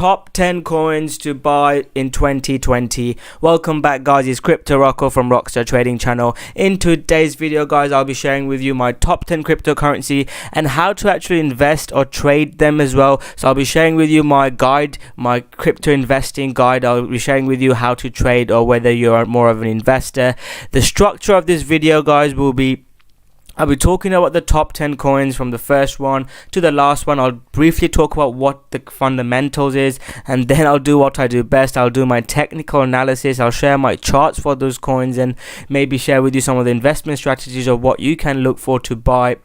top 10 coins to buy in 2020. Welcome back, guys. It's Crypto Rocco from Rockstar Trading Channel. In today's video, guys, I'll be sharing with you my top 10 cryptocurrency and how to actually invest or trade them as well. So I'll be sharing with you my guide, my crypto investing guide. I'll be sharing with you how to trade or whether you're more of an investor. The structure of this video, guys, will be I'll be talking about the top 10 coins from the first one to the last one. I'll briefly talk about what the fundamentals is, and then I'll do what I do best. I'll do my technical analysis. I'll share my charts for those coins and maybe share with you some of the investment strategies of what you can look for to buy.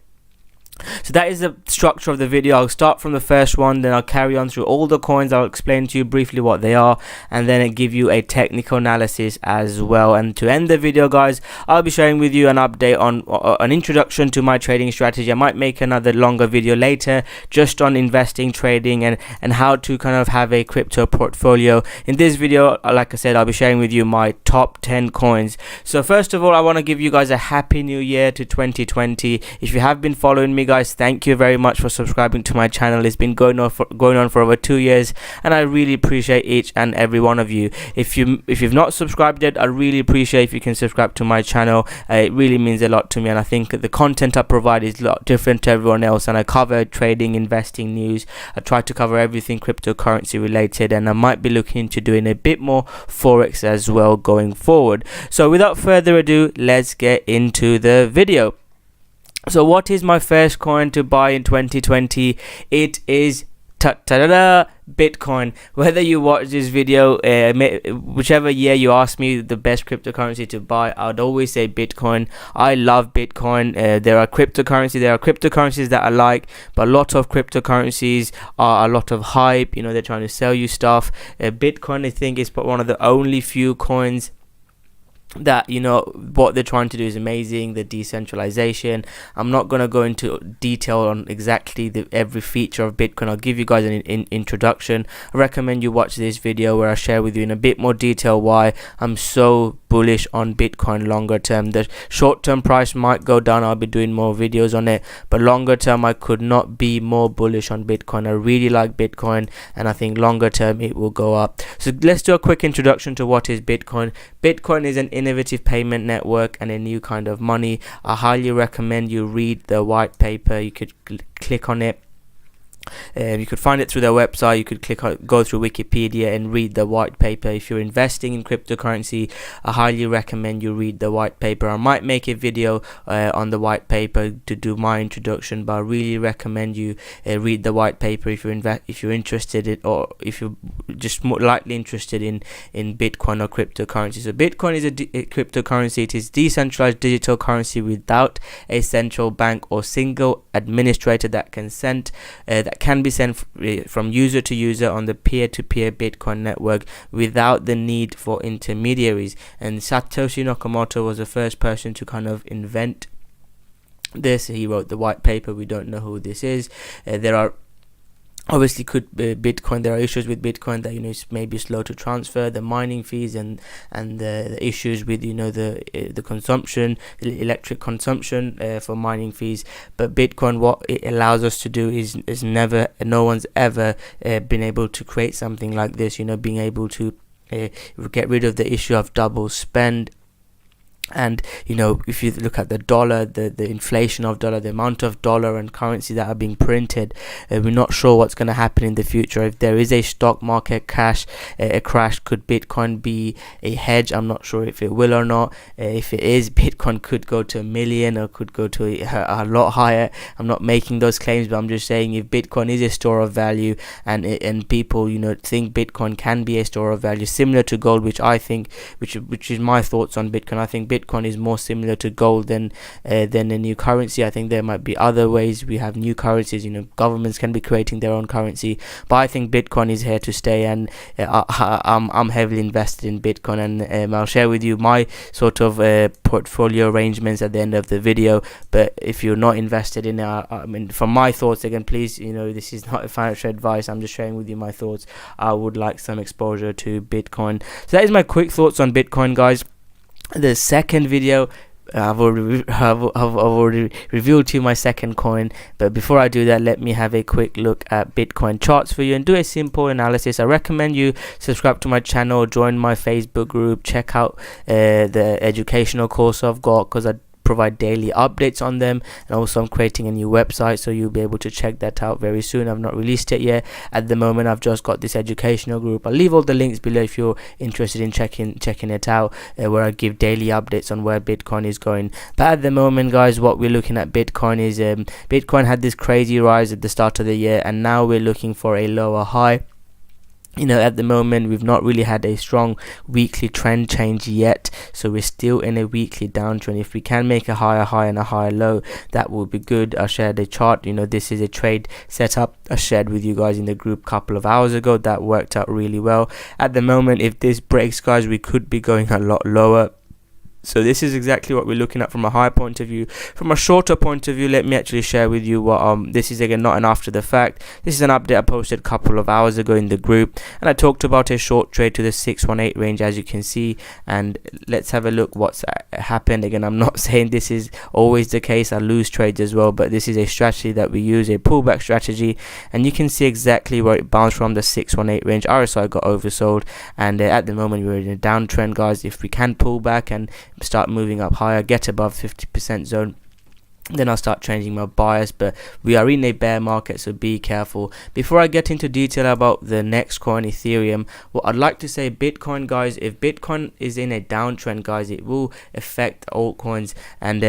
So that is the structure of the video. I'll start from the first one, then I'll carry on through all the coins. I'll explain to you briefly what they are, and then I'll give you a technical analysis as well. And to end the video, guys, I'll be sharing with you an update on an introduction to my trading strategy. I might make another longer video later just on investing, trading, and how to kind of have a crypto portfolio. In this video, like I said, I'll be sharing with you my top 10 coins. So first of all, I want to give you guys a happy new year to 2020. If you have been following me, guys, thank you very much for subscribing to my channel. It's been going on for over 2 years, and I really appreciate each and every one of you. If you've not subscribed yet, I really appreciate if you can subscribe to my channel. It really means a lot to me, and I think the content I provide is a lot different to everyone else, and I cover trading, investing news. I try to cover everything cryptocurrency related, and I might be looking into doing a bit more forex as well going forward. So without further ado, let's get into the video. So what is my first coin to buy in 2020? It is Bitcoin. Whether you watch this video, whichever year you ask me the best cryptocurrency to buy, I'd always say Bitcoin. I love Bitcoin. There are cryptocurrencies that I like, but a lot of cryptocurrencies are a lot of hype. You know, they're trying to sell you stuff. Bitcoin, I think, is one of the only few coins that, you know, what they're trying to do is amazing. The decentralization, I'm not going to go into detail on exactly every feature of Bitcoin. I'll give you guys an introduction. I recommend you watch this video where I share with you in a bit more detail why I'm so bullish on Bitcoin longer term. The short term price might go down, I'll be doing more videos on it, but longer term I could not be more bullish on Bitcoin. I really like Bitcoin, and I think longer term it will go up. So let's do a quick introduction to what is Bitcoin. Bitcoin is an innovative payment network and a new kind of money. I highly recommend you read the white paper. You could click on it. You could find it through their website. You could go through Wikipedia and read the white paper. If you're investing in cryptocurrency, I highly recommend you read the white paper. I might make a video on the white paper to do my introduction, but I really recommend you read the white paper if you're interested in, or if you're just more likely interested in Bitcoin or cryptocurrency. So Bitcoin is a cryptocurrency. It is decentralized digital currency without a central bank or single administrator that can be sent from user to user on the peer-to-peer Bitcoin network without the need for intermediaries. And Satoshi Nakamoto was the first person to kind of invent this. He wrote the white paper. We don't know who this is. There are obviously Bitcoin. There are issues with Bitcoin that, you know, it's maybe slow to transfer, the mining fees, and the issues with, you know, the consumption, electric consumption for mining fees. But Bitcoin, what it allows us to do is no one's ever been able to create something like this. You know, being able to get rid of the issue of double spend. And, you know, if you look at the dollar, the inflation of dollar, the amount of dollar and currency that are being printed, we're not sure what's going to happen in the future. If there is a stock market crash, could Bitcoin be a hedge? I'm not sure if it will or not. If it is, Bitcoin could go to 1 million or could go to a lot higher. I'm not making those claims, but I'm just saying if Bitcoin is a store of value, and people, you know, think Bitcoin can be a store of value similar to gold, which I think, which is my thoughts on Bitcoin. I think Bitcoin is more similar to gold than a new currency. I think there might be other ways. We have new currencies. You know, governments can be creating their own currency, but I think Bitcoin is here to stay, and I'm heavily invested in Bitcoin, and I'll share with you my sort of portfolio arrangements at the end of the video. But if you're not invested in it, I mean, from my thoughts, again, please, you know, this is not a financial advice. I'm just sharing with you my thoughts. I would like some exposure to Bitcoin. So that is my quick thoughts on Bitcoin, guys. The second video, I've already revealed to you my second coin, but before I do that, let me have a quick look at Bitcoin charts for you and do a simple analysis. I recommend you subscribe to my channel, join my Facebook group, check out the educational course I've got, because I provide daily updates on them, and also I'm creating a new website, so you'll be able to check that out very soon. I've not released it yet at the moment. I've just got this educational group. I'll leave all the links below if you're interested in checking it out, where I give daily updates on where Bitcoin is going. But at the moment, guys, what we're looking at Bitcoin is Bitcoin had this crazy rise at the start of the year, and now we're looking for a lower high. At the moment, we've not really had a strong weekly trend change yet, so we're still in a weekly downtrend. If we can make a higher high and a higher low, that would be good. I shared a chart. This is a trade setup I shared with you guys in the group a couple of hours ago. That worked out really well. At the moment, if this breaks, guys, we could be going a lot lower. So this is exactly what we're looking at from a high point of view. From a shorter point of view, let me actually share with you what this is. Again, not an after the fact. This is an update I posted a couple of hours ago in the group, and I talked about a short trade to the 618 range, as you can see. And let's have a look what's happened. Again, I'm not saying this is always the case. I lose trades as well, but this is a strategy that we use, a pullback strategy, and you can see exactly where it bounced from the 618 range. RSI got oversold, and at the moment we're in a downtrend, guys. If we can pull back and start moving up higher, get above 50% zone, then I'll start changing my bias. But we are in a bear market, so be careful. Before I get into detail about the next coin, Ethereum, what I'd like to say, Bitcoin, guys, if Bitcoin is in a downtrend, guys, it will affect altcoins. And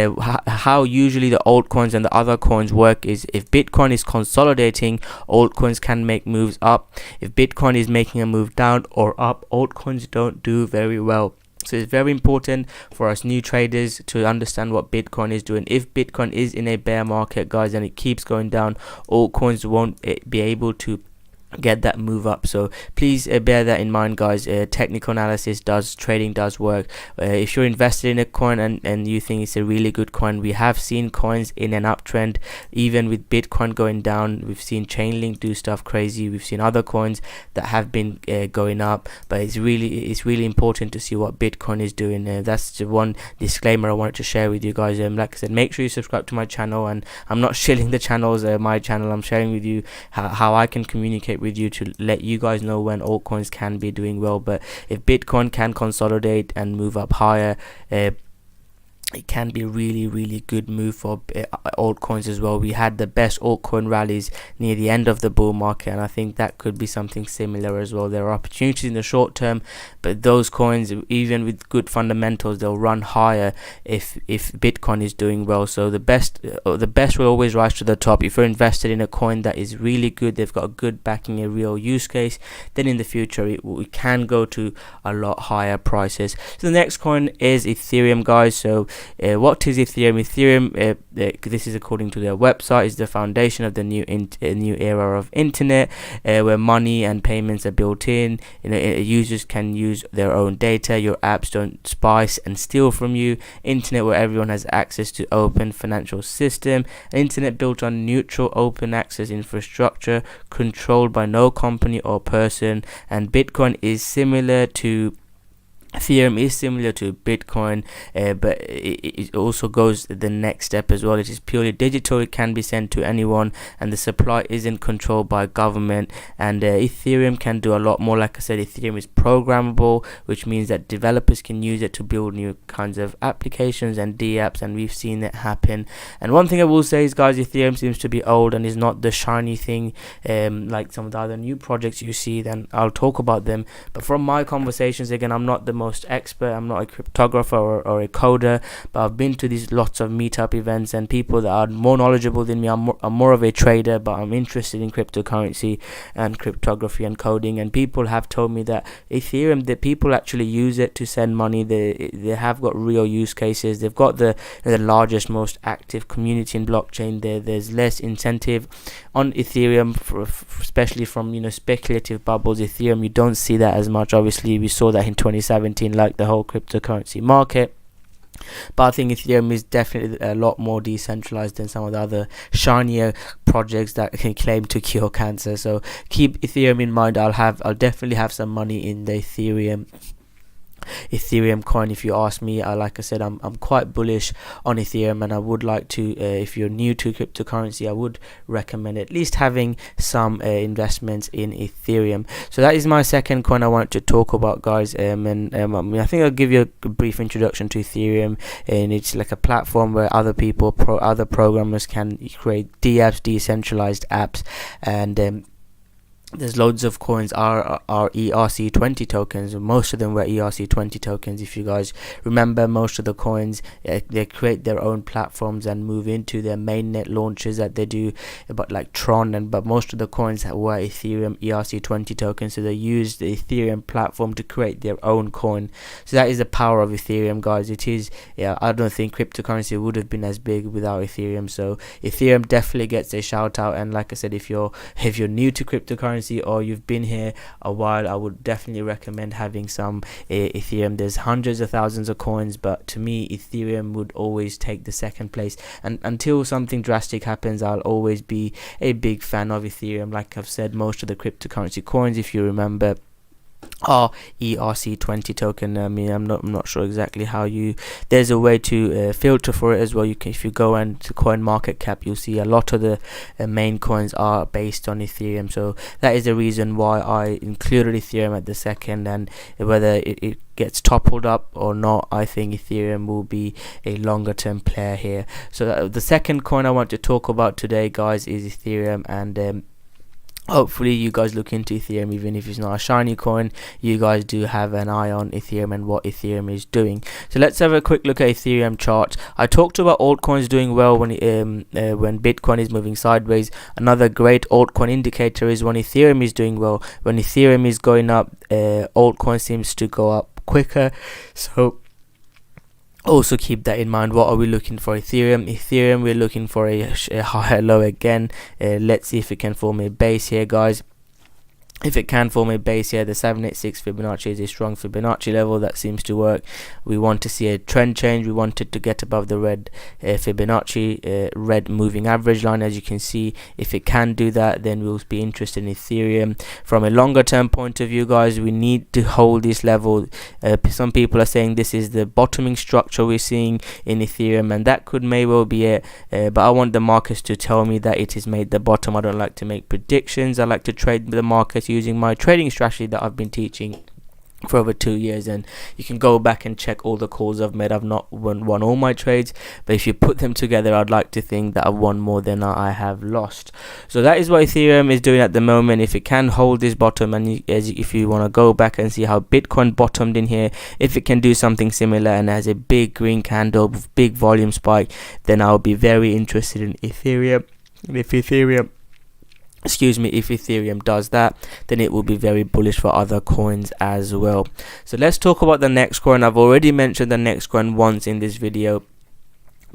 how usually the altcoins and the other coins work is, if Bitcoin is consolidating, altcoins can make moves up. If Bitcoin is making a move down or up, altcoins don't do very well. So it's very important for us new traders to understand what Bitcoin is doing. If Bitcoin is in a bear market, guys, and it keeps going down, altcoins won't be able to get that move up. So please bear that in mind, guys. Technical analysis trading does work. If you're invested in a coin and you think it's a really good coin, we have seen coins in an uptrend. Even with Bitcoin going down, we've seen Chainlink do stuff crazy. We've seen other coins that have been going up, but it's really important to see what Bitcoin is doing. That's the one disclaimer I wanted to share with you guys. Like I said, make sure you subscribe to my channel, and I'm not shilling the channels, my channel. I'm sharing with you how I can communicate with you to let you guys know when altcoins can be doing well. But if Bitcoin can consolidate and move up higher, it can be really good move for altcoins as well. We had the best altcoin rallies near the end of the bull market, and I think that could be something similar as well. There are opportunities in the short term, but those coins, even with good fundamentals, they'll run higher if Bitcoin is doing well. So the best will always rise to the top. If you're invested in a coin that is really good, they've got a good backing, a real use case, then in the future we can go to a lot higher prices. So the next coin is Ethereum, guys. So what is Ethereum? Ethereum, this is according to their website, is the foundation of the new era of internet, where money and payments are built in. Users can use their own data. Your apps don't spy and steal from you. Internet where everyone has access to open financial system. An internet built on neutral open access infrastructure, controlled by no company or person. And Bitcoin is similar to Ethereum is similar to Bitcoin, but it also goes the next step as well. It is purely digital. It can be sent to anyone, and the supply isn't controlled by government. And Ethereum can do a lot more. Like I said, Ethereum is programmable, which means that developers can use it to build new kinds of applications and dApps, and we've seen it happen. And one thing I will say is, guys, Ethereum seems to be old and is not the shiny thing like some of the other new projects you see. Then I'll talk about them. But from my conversations, again, I'm not the most expert. I'm not a cryptographer or a coder, but I've been to these lots of meetup events, and people that are more knowledgeable than me. I'm more of a trader, but I'm interested in cryptocurrency and cryptography and coding, and people have told me that Ethereum, that people actually use it to send money. They have got real use cases. They've got the largest, most active community in blockchain. There's less incentive on Ethereum, especially from speculative bubbles. Ethereum, you don't see that as much. Obviously we saw that in 2017, like the whole cryptocurrency market. But I think Ethereum is definitely a lot more decentralized than some of the other shinier projects that can claim to cure cancer. So keep Ethereum in mind. I'll definitely have some money in the Ethereum. Ethereum coin. If you ask me, like I said, I'm quite bullish on Ethereum, and I would like to, if you're new to cryptocurrency, I would recommend at least having some investments in Ethereum. So that is my second coin I wanted to talk about, guys. I think I'll give you a brief introduction to Ethereum, and it's like a platform where other people, other programmers can create DApps, decentralized apps, and there's loads of coins are ERC20 tokens. Most of them were ERC20 tokens. If you guys remember, most of the coins, they create their own platforms and move into their mainnet launches that they do, but like Tron, but most of the coins were Ethereum ERC20 tokens. So they used the Ethereum platform to create their own coin. So that is the power of Ethereum, guys. It is, I don't think cryptocurrency would have been as big without Ethereum. So Ethereum definitely gets a shout out. And like I said, if you're new to cryptocurrency, or you've been here a while, I would definitely recommend having some Ethereum. There's hundreds of thousands of coins, but to me, Ethereum would always take the second place. And until something drastic happens, I'll always be a big fan of Ethereum. Like I've said, most of the cryptocurrency coins, if you remember, are ERC20 token. I mean, I'm not sure exactly how there's a way to filter for it as well. You can, if you go into CoinMarketCap, you'll see a lot of the main coins are based on Ethereum. So that is the reason why I included Ethereum at the second, and whether it gets toppled up or not, I think Ethereum will be a longer term player here. So the second coin I want to talk about today, guys, is Ethereum, and hopefully you guys look into Ethereum. Even if it's not a shiny coin, you guys do have an eye on Ethereum and what Ethereum is doing. So let's have a quick look at Ethereum chart. I talked about altcoins doing well when Bitcoin is moving sideways. Another great altcoin indicator is when Ethereum is doing well. When Ethereum is going up, altcoin seems to go up quicker. So also keep that in mind. What are we looking for? Ethereum, we're looking for a higher low again. Let's see if it can form a base here, guys. If it can form a base here, the 786 Fibonacci is a strong Fibonacci level that seems to work. We want to see a trend change. We want it to get above the red Fibonacci red moving average line. As you can see, if it can do that, then we'll be interested in Ethereum. From a longer term point of view, guys, we need to hold this level. Some people are saying this is the bottoming structure we're seeing in Ethereum, and that may well be it, but I want the markets to tell me that it has made the bottom. I don't like to make predictions. I like to trade the markets using my trading strategy that I've been teaching for over 2 years, and you can go back and check all the calls I've made. I've not won all my trades, but if you put them together, I'd like to think that I've won more than I have lost. So that is what Ethereum is doing at the moment. If it can hold this bottom, and if you want to go back and see how Bitcoin bottomed in here, if it can do something similar and has a big green candle with big volume spike, then I'll be very interested in Ethereum. And if Ethereum does that, then it will be very bullish for other coins as well. So let's talk about the next coin. I've already mentioned the next coin once in this video,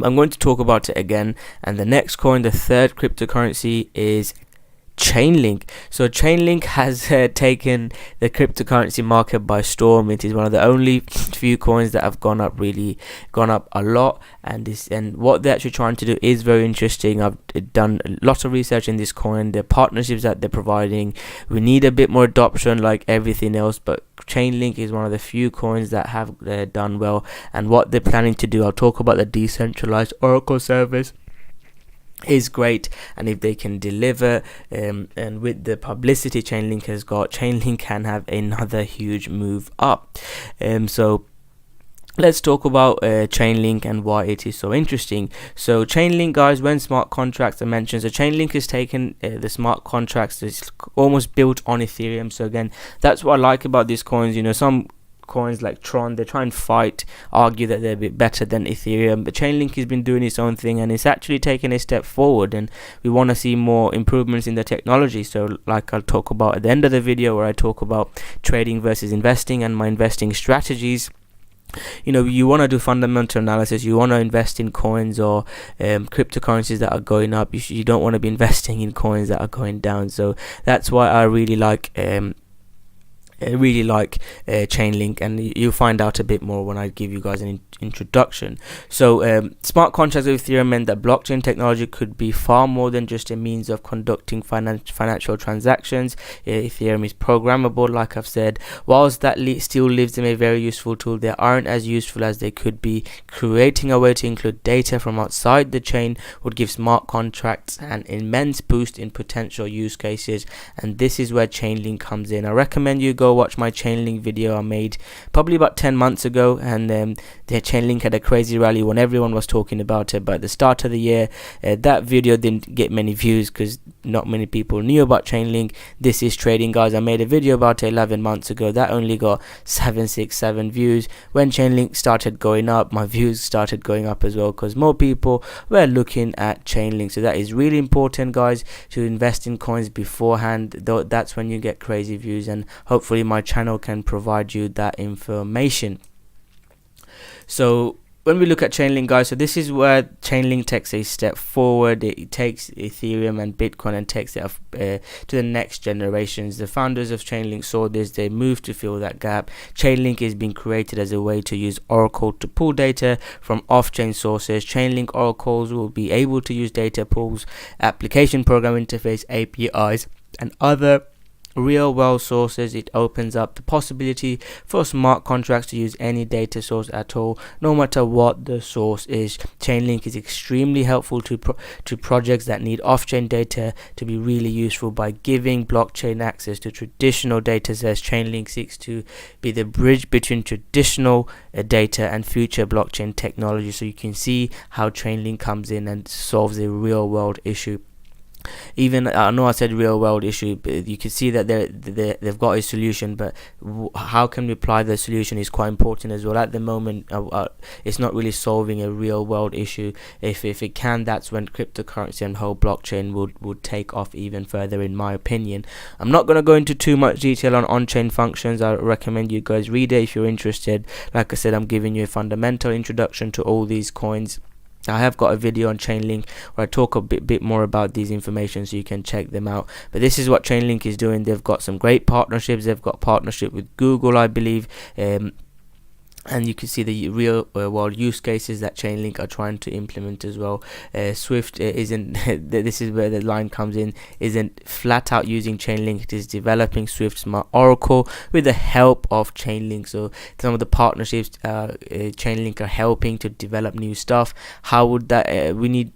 I'm going to talk about it again. And the next coin, the third cryptocurrency, is Chainlink. So Chainlink has taken the cryptocurrency market by storm. It is one of the only few coins that have gone up a lot, and what they're actually trying to do is very interesting. I've done lots of research in this coin, the partnerships that they're providing. We need a bit more adoption like everything else, but Chainlink is one of the few coins that have done well, and what they're planning to do, I'll talk about the decentralized Oracle service, is great. And if they can deliver, and with the publicity Chainlink has got, Chainlink can have another huge move up. So let's talk about Chainlink and why it is so interesting. So Chainlink, guys, when smart contracts are mentioned, so Chainlink has taken the smart contracts that's almost built on Ethereum. So again, that's what I like about these coins. You know, some coins like Tron, they try and argue that they're a bit better than Ethereum, but Chainlink has been doing its own thing, and it's actually taken a step forward, and we want to see more improvements in the technology. So like I'll talk about at the end of the video, where I talk about trading versus investing and my investing strategies. You know, you want to do fundamental analysis. You want to invest in coins or cryptocurrencies that are going up. You don't want to be investing in coins that are going down. So that's why I really like I really like Chainlink, and you'll find out a bit more when I give you guys an introduction. So smart contracts with Ethereum meant that blockchain technology could be far more than just a means of conducting financial transactions. Ethereum is programmable, like I've said. Whilst that still leaves them a very useful tool, they aren't as useful as they could be. Creating a way to include data from outside the chain would give smart contracts an immense boost in potential use cases, and this is where Chainlink comes in. I recommend you go watch my Chainlink video I made probably about 10 months ago, and the Chainlink had a crazy rally when everyone was talking about it. But at the start of the year, that video didn't get many views because not many people knew about Chainlink. This is trading, guys. I made a video about it 11 months ago that only got 767 views. When Chainlink started going up, my views started going up as well because more people were looking at Chainlink. So that is really important, guys, to invest in coins beforehand. That's when you get crazy views, and hopefully my channel can provide you that information. So when we look at Chainlink, guys, so this is where Chainlink takes a step forward. It takes Ethereum and Bitcoin and takes it to the next generations. The founders of Chainlink saw this. They moved to fill that gap. Chainlink is being created as a way to use Oracle to pull data from off-chain sources. Chainlink oracles will be able to use data pools, application program interface, APIs, and other real-world sources. It opens up the possibility for smart contracts to use any data source at all, no matter what the source is. Chainlink is extremely helpful to projects that need off-chain data to be really useful. By giving blockchain access to traditional data sets, Chainlink seeks to be the bridge between traditional data and future blockchain technology. So you can see how Chainlink comes in and solves a real-world issue. Even I know I said real world issue, but you can see that they've got a solution, but how can we apply the solution is quite important as well. At the moment, it's not really solving a real world issue. If it can, that's when cryptocurrency and whole blockchain would take off even further, in my opinion. I'm not going to go into too much detail on-chain functions. I recommend you guys read it if you're interested. Like I said, I'm giving you a fundamental introduction to all these coins. I have got a video on Chainlink where I talk a bit more about these information, so you can check them out. But this is what Chainlink is doing. They've got some great partnerships. They've got partnership with Google, I believe, and you can see the real world use cases that Chainlink are trying to implement as well. Swift isn't this is where the line comes in, isn't flat out using Chainlink. It is developing Swift Smart Oracle with the help of Chainlink. So some of the partnerships Chainlink are helping to develop new stuff. How would that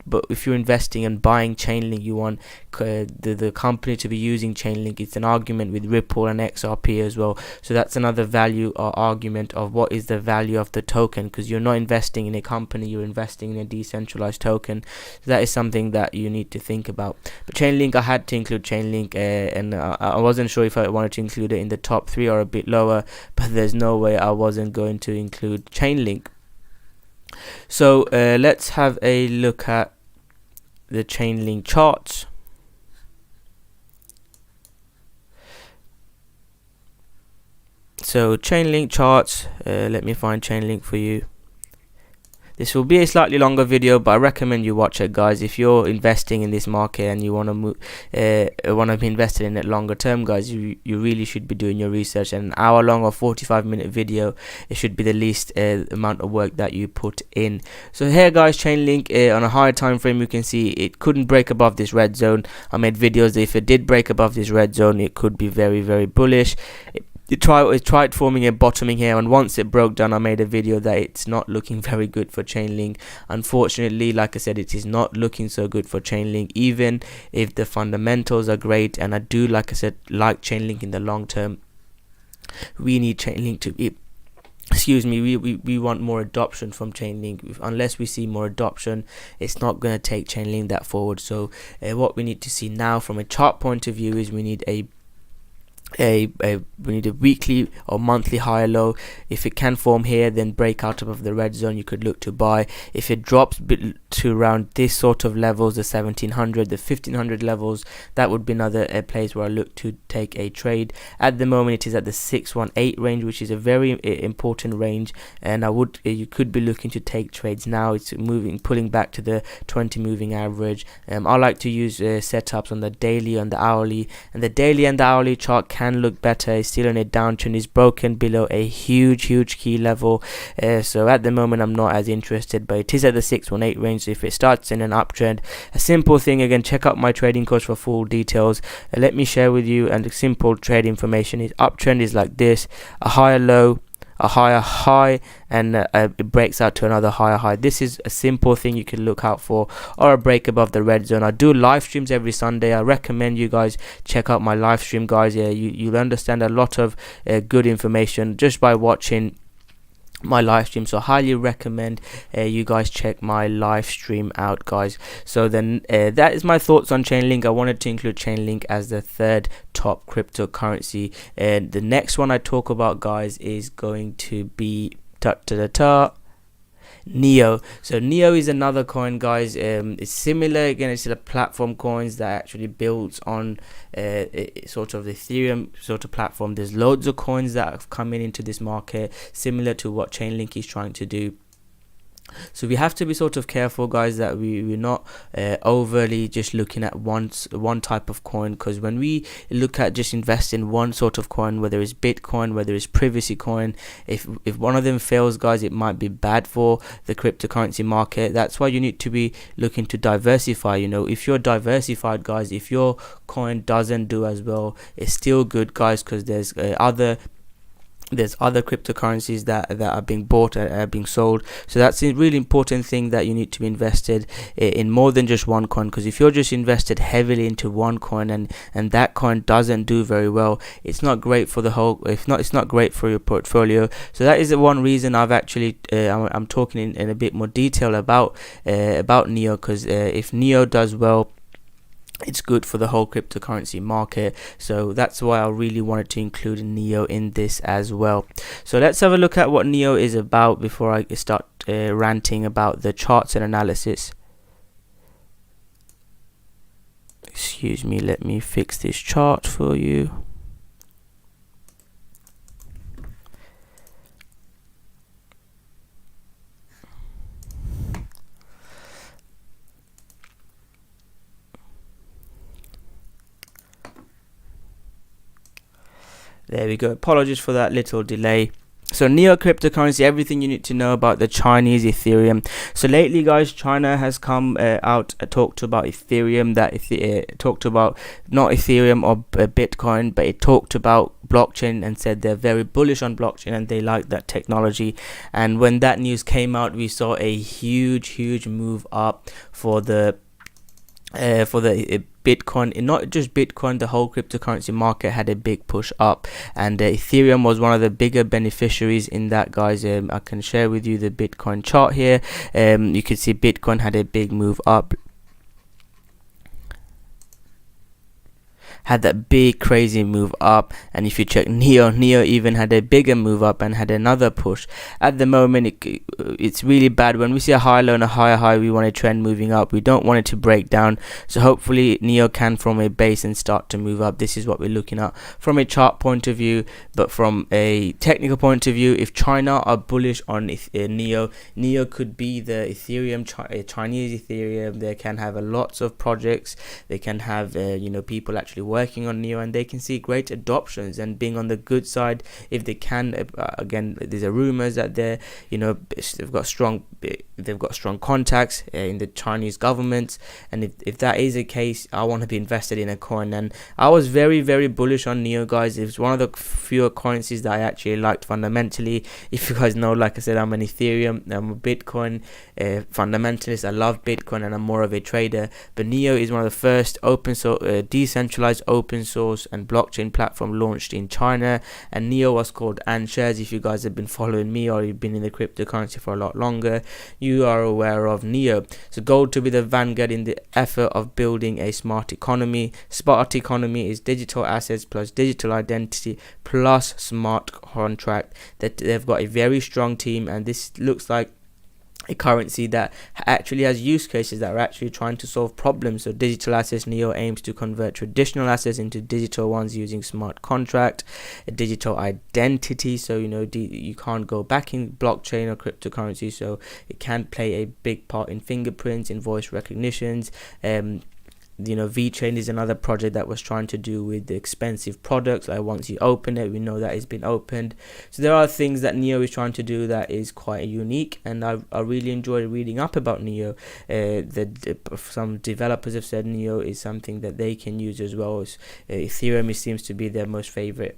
but if you're investing and buying Chainlink, you want the company to be using Chainlink. It's an argument with Ripple and XRP as well. So that's another value or argument of what is the value of the token, because you're not investing in a company, you're investing in a decentralized token. So that is something that you need to think about. But Chainlink, I had to include Chainlink, and I wasn't sure if I wanted to include it in the top 3 or a bit lower, but there's no way I wasn't going to include Chainlink. So let's have a look at the Chainlink charts. So Chainlink charts, let me find Chainlink for you. This will be a slightly longer video, but I recommend you watch it, guys. If you're investing in this market and you want to be invested in it longer term, guys, you really should be doing your research. And an hour long or 45-minute video, it should be the least amount of work that you put in. So here, guys, Chainlink on a higher time frame, you can see it couldn't break above this red zone. I made videos that if it did break above this red zone, it could be very, very bullish. It tried forming a bottoming here, and once it broke down, I made a video that it's not looking very good for Chainlink. Unfortunately, like I said, it is not looking so good for Chainlink, even if the fundamentals are great. And I do, like I said, like Chainlink in the long term. We need Chainlink to be, we want more adoption from Chainlink. Unless we see more adoption, it's not going to take Chainlink that forward. So what we need to see now from a chart point of view is we need a weekly or monthly higher low. If it can form here, then break out above the red zone, you could look to buy. If it drops to around this sort of levels, the 1700, the 1500 levels, that would be another place where I look to take a trade. At the moment, it is at the 618 range, which is a very important range, and you could be looking to take trades now. It's pulling back to the 20 moving average. I like to use setups on the daily and the hourly, and the daily and the hourly chart can look better. It's still on a downtrend. It's broken below a huge key level. So at the moment I'm not as interested, but it is at the 618 range. So if it starts in an uptrend, a simple thing, again, check out my trading course for full details. Let me share with you, and the simple trade information is uptrend is like this: a higher low, a higher high, and it breaks out to another higher high. This is a simple thing you can look out for, or a break above the red zone. I do live streams every Sunday. I recommend you guys check out my live stream, guys. Yeah, you'll understand a lot of good information just by watching my live stream. So highly recommend you guys check my live stream out, guys. So then that is my thoughts on Chainlink. I wanted to include Chainlink as the third top cryptocurrency, and the next one I talk about, guys, is going to be Neo. So Neo is another coin, guys. It's similar, again, it's a platform coins that actually builds on sort of the Ethereum sort of platform. There's loads of coins that have come into this market, similar to what Chainlink is trying to do. So we have to be sort of careful, guys, that we're not overly just looking at one type of coin, because when we look at just invest in one sort of coin, whether it's Bitcoin, whether it's privacy coin, if one of them fails, guys, it might be bad for the cryptocurrency market. That's why you need to be looking to diversify. You know, if you're diversified, guys, if your coin doesn't do as well, it's still good, guys, because there's other cryptocurrencies that are being bought and are being sold. So that's a really important thing, that you need to be invested in more than just one coin, because if you're just invested heavily into one coin and that coin doesn't do very well, it's not great for the whole, it's not great for your portfolio. So that is the one reason I've actually I'm talking in a bit more detail about Neo, because if Neo does well, it's good for the whole cryptocurrency market. So that's why I really wanted to include Neo in this as well. So let's have a look at what Neo is about before I start ranting about the charts and analysis. Excuse me, let me fix this chart for you. There we go. Apologies for that little delay. So Neo cryptocurrency, everything you need to know about the Chinese Ethereum. So lately, guys, China has come out talked about Ethereum, talked about not Ethereum or Bitcoin, but it talked about blockchain and said they're very bullish on blockchain and they like that technology. And when that news came out, we saw a huge move up for the Bitcoin. And not just Bitcoin, the whole cryptocurrency market had a big push up, and Ethereum was one of the bigger beneficiaries in that, guys. I can share with you the Bitcoin chart here. You can see Bitcoin had a big move up, had that big crazy move up. And if you check Neo even had a bigger move up and had another push. At the moment, it's really bad. When we see a high low and a higher high, we want a trend moving up. We don't want it to break down. So hopefully Neo can from a base and start to move up. This is what we're looking at from a chart point of view. But from a technical point of view, if China are bullish on Neo could be the Ethereum, Chinese Ethereum. They can have lots of projects. They can have people actually working on Neo, and they can see great adoptions and being on the good side if they can. Again, there's a rumors that they've got strong contacts in the Chinese government, and if that is the case, I want to be invested in a coin. And I was very bullish on Neo, guys. It was one of the fewer currencies that I actually liked fundamentally. If you guys know, like I said, I'm an Ethereum, I'm a Bitcoin fundamentalist. I love Bitcoin and I'm more of a trader, but Neo is one of the first decentralized open source and blockchain platform launched in China, and Neo was called Anshares. If you guys have been following me or you've been in the cryptocurrency for a lot longer, you are aware of Neo. So goal to be the vanguard in the effort of building a smart economy. Smart economy is digital assets plus digital identity plus smart contract. That they've got a very strong team, and this looks like a currency that actually has use cases that are actually trying to solve problems. So digital assets, Neo aims to convert traditional assets into digital ones using smart contract, a digital identity. So you can't go back in blockchain or cryptocurrency, so it can play a big part in fingerprints, in voice recognitions, VeChain is another project that was trying to do with the expensive products. Like once you open it, we know that it's been opened. So there are things that Neo is trying to do that is quite unique, and I really enjoyed reading up about Neo. Some developers have said Neo is something that they can use as well as Ethereum. It seems to be their most favorite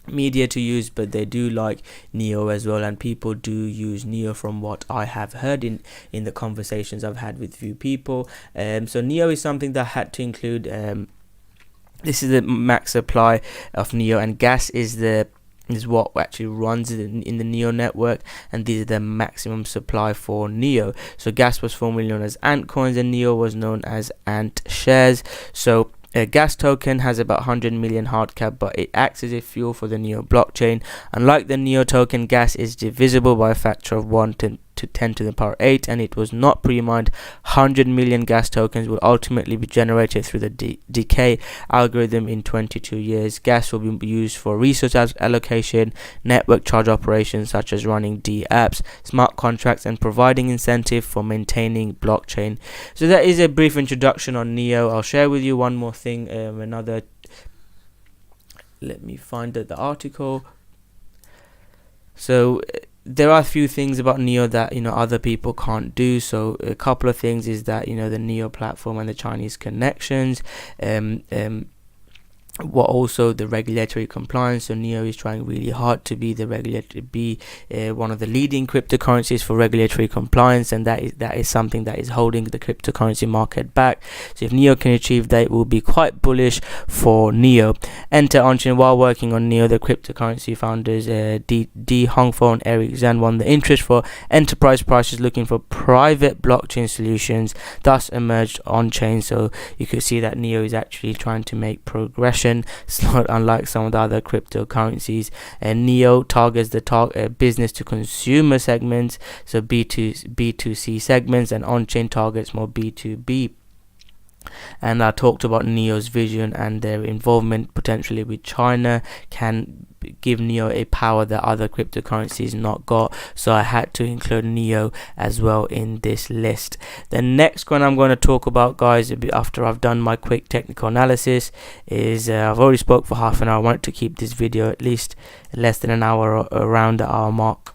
media to use, but they do like Neo as well, and people do use Neo from what I have heard in the conversations I've had with few people. So Neo is something that had to include this is the max supply of Neo, and gas is what actually runs in the Neo network, and these are the maximum supply for Neo. So gas was formerly known as Ant coins, and Neo was known as Ant shares. So a gas token has about 100 million hard cap, but it acts as a fuel for the Neo blockchain. Unlike the Neo token, gas is divisible by a factor of 1 to 10 to the power 8, and it was not pre-mined. 100 million gas tokens will ultimately be generated through the decay algorithm in 22 years. Gas will be used for resource allocation, network charge operations such as running dApps, smart contracts, and providing incentive for maintaining blockchain. So that is a brief introduction on Neo. I'll share with you one more thing, let me find the article. So there are a few things about Neo that other people can't do. So a couple of things is that the Neo platform and the Chinese connections, what also the regulatory compliance. So Neo is trying really hard to be one of the leading cryptocurrencies for regulatory compliance, and that is something that is holding the cryptocurrency market back. So if Neo can achieve that, it will be quite bullish for Neo. Enter on-chain. While working on Neo, the cryptocurrency founders D Hongfo and Eric Zhang won the interest for enterprise prices looking for private blockchain solutions, thus emerged on-chain. So you could see that Neo is actually trying to make progression. It's not unlike some of the other cryptocurrencies. And Neo targets the business to consumer segments, so B2C segments, and on-chain targets more B2B. And I talked about Neo's vision and their involvement potentially with China can give Neo a power that other cryptocurrencies not got, so I had to include Neo as well in this list. The next one I'm going to talk about, guys, after I've done my quick technical analysis, is I've already spoke for half an hour. I want to keep this video at least less than an hour, or around the hour mark.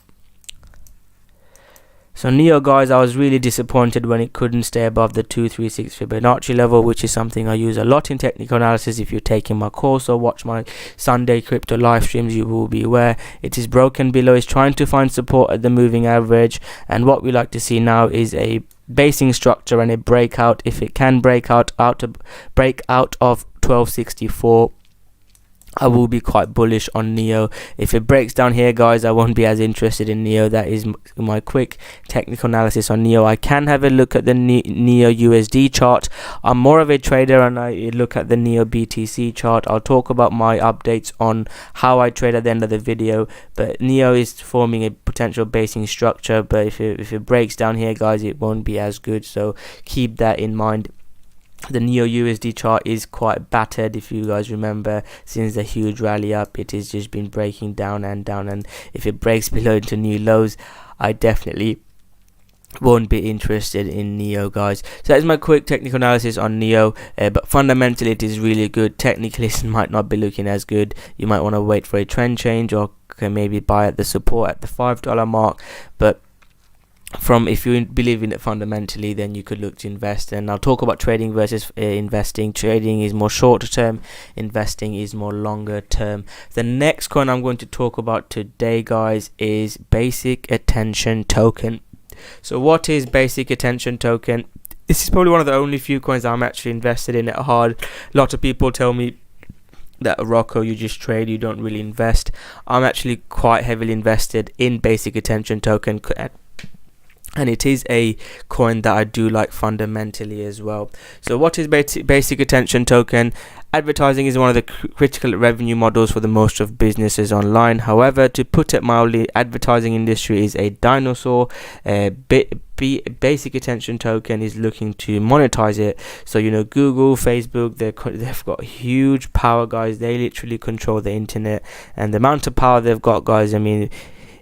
So Neo, guys, I was really disappointed when it couldn't stay above the 236 Fibonacci level, which is something I use a lot in technical analysis. If you're taking my course or watch my Sunday crypto live streams, you will be aware it is broken below. It's trying to find support at the moving average, and what we like to see now is a basing structure and a breakout. If it can break out of 1264, I will be quite bullish on Neo. If it breaks down here, guys, I won't be as interested in Neo. That is my quick technical analysis on Neo. I can have a look at the Neo USD chart. I'm more of a trader, and I look at the Neo BTC chart. I'll talk about my updates on how I trade at the end of the video, but Neo is forming a potential basing structure, but if it breaks down here, guys, it won't be as good, so keep that in mind. The Neo USD chart is quite battered, if you guys remember, since the huge rally up. It has just been breaking down, and if it breaks below into new lows, I definitely won't be interested in Neo, guys. So that's my quick technical analysis on Neo, but fundamentally it is really good. Technically it might not be looking as good. You might want to wait for a trend change, or can maybe buy at the support at the $5 mark, but if you believe in it fundamentally, then you could look to invest. And I'll talk about trading versus investing. Trading is more shorter term, investing is more longer term. The next coin I'm going to talk about today, guys, is Basic Attention Token. So what is Basic Attention Token? This is probably one of the only few coins I'm actually invested in it hard. A lot of people tell me that Rocco, you just trade, you don't really invest. I'm actually quite heavily invested in Basic Attention Token, and it is a coin that I do like fundamentally as well. So what is Basic Attention Token? Advertising is one of the critical revenue models for the most of businesses online. However, to put it mildly, advertising industry is a dinosaur. Basic Attention Token is looking to monetize it. So Google, Facebook, they've got huge power, guys. They literally control the internet, and the amount of power they've got, guys, I mean,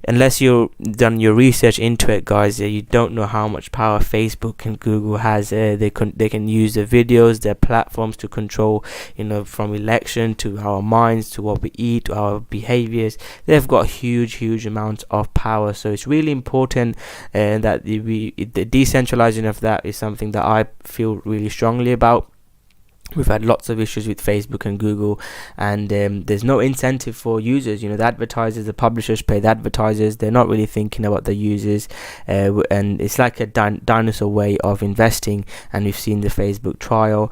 unless you've done your research into it, guys, you don't know how much power Facebook and Google has. They can use the videos, their platforms to control, from election to our minds, to what we eat, to our behaviors. They've got huge amounts of power. So it's really important that the decentralizing of that is something that I feel really strongly about. We've had lots of issues with Facebook and Google, and there's no incentive for users. The advertisers, the publishers pay the advertisers. They're not really thinking about the users, and it's like a dinosaur way of investing. And we've seen the Facebook trial.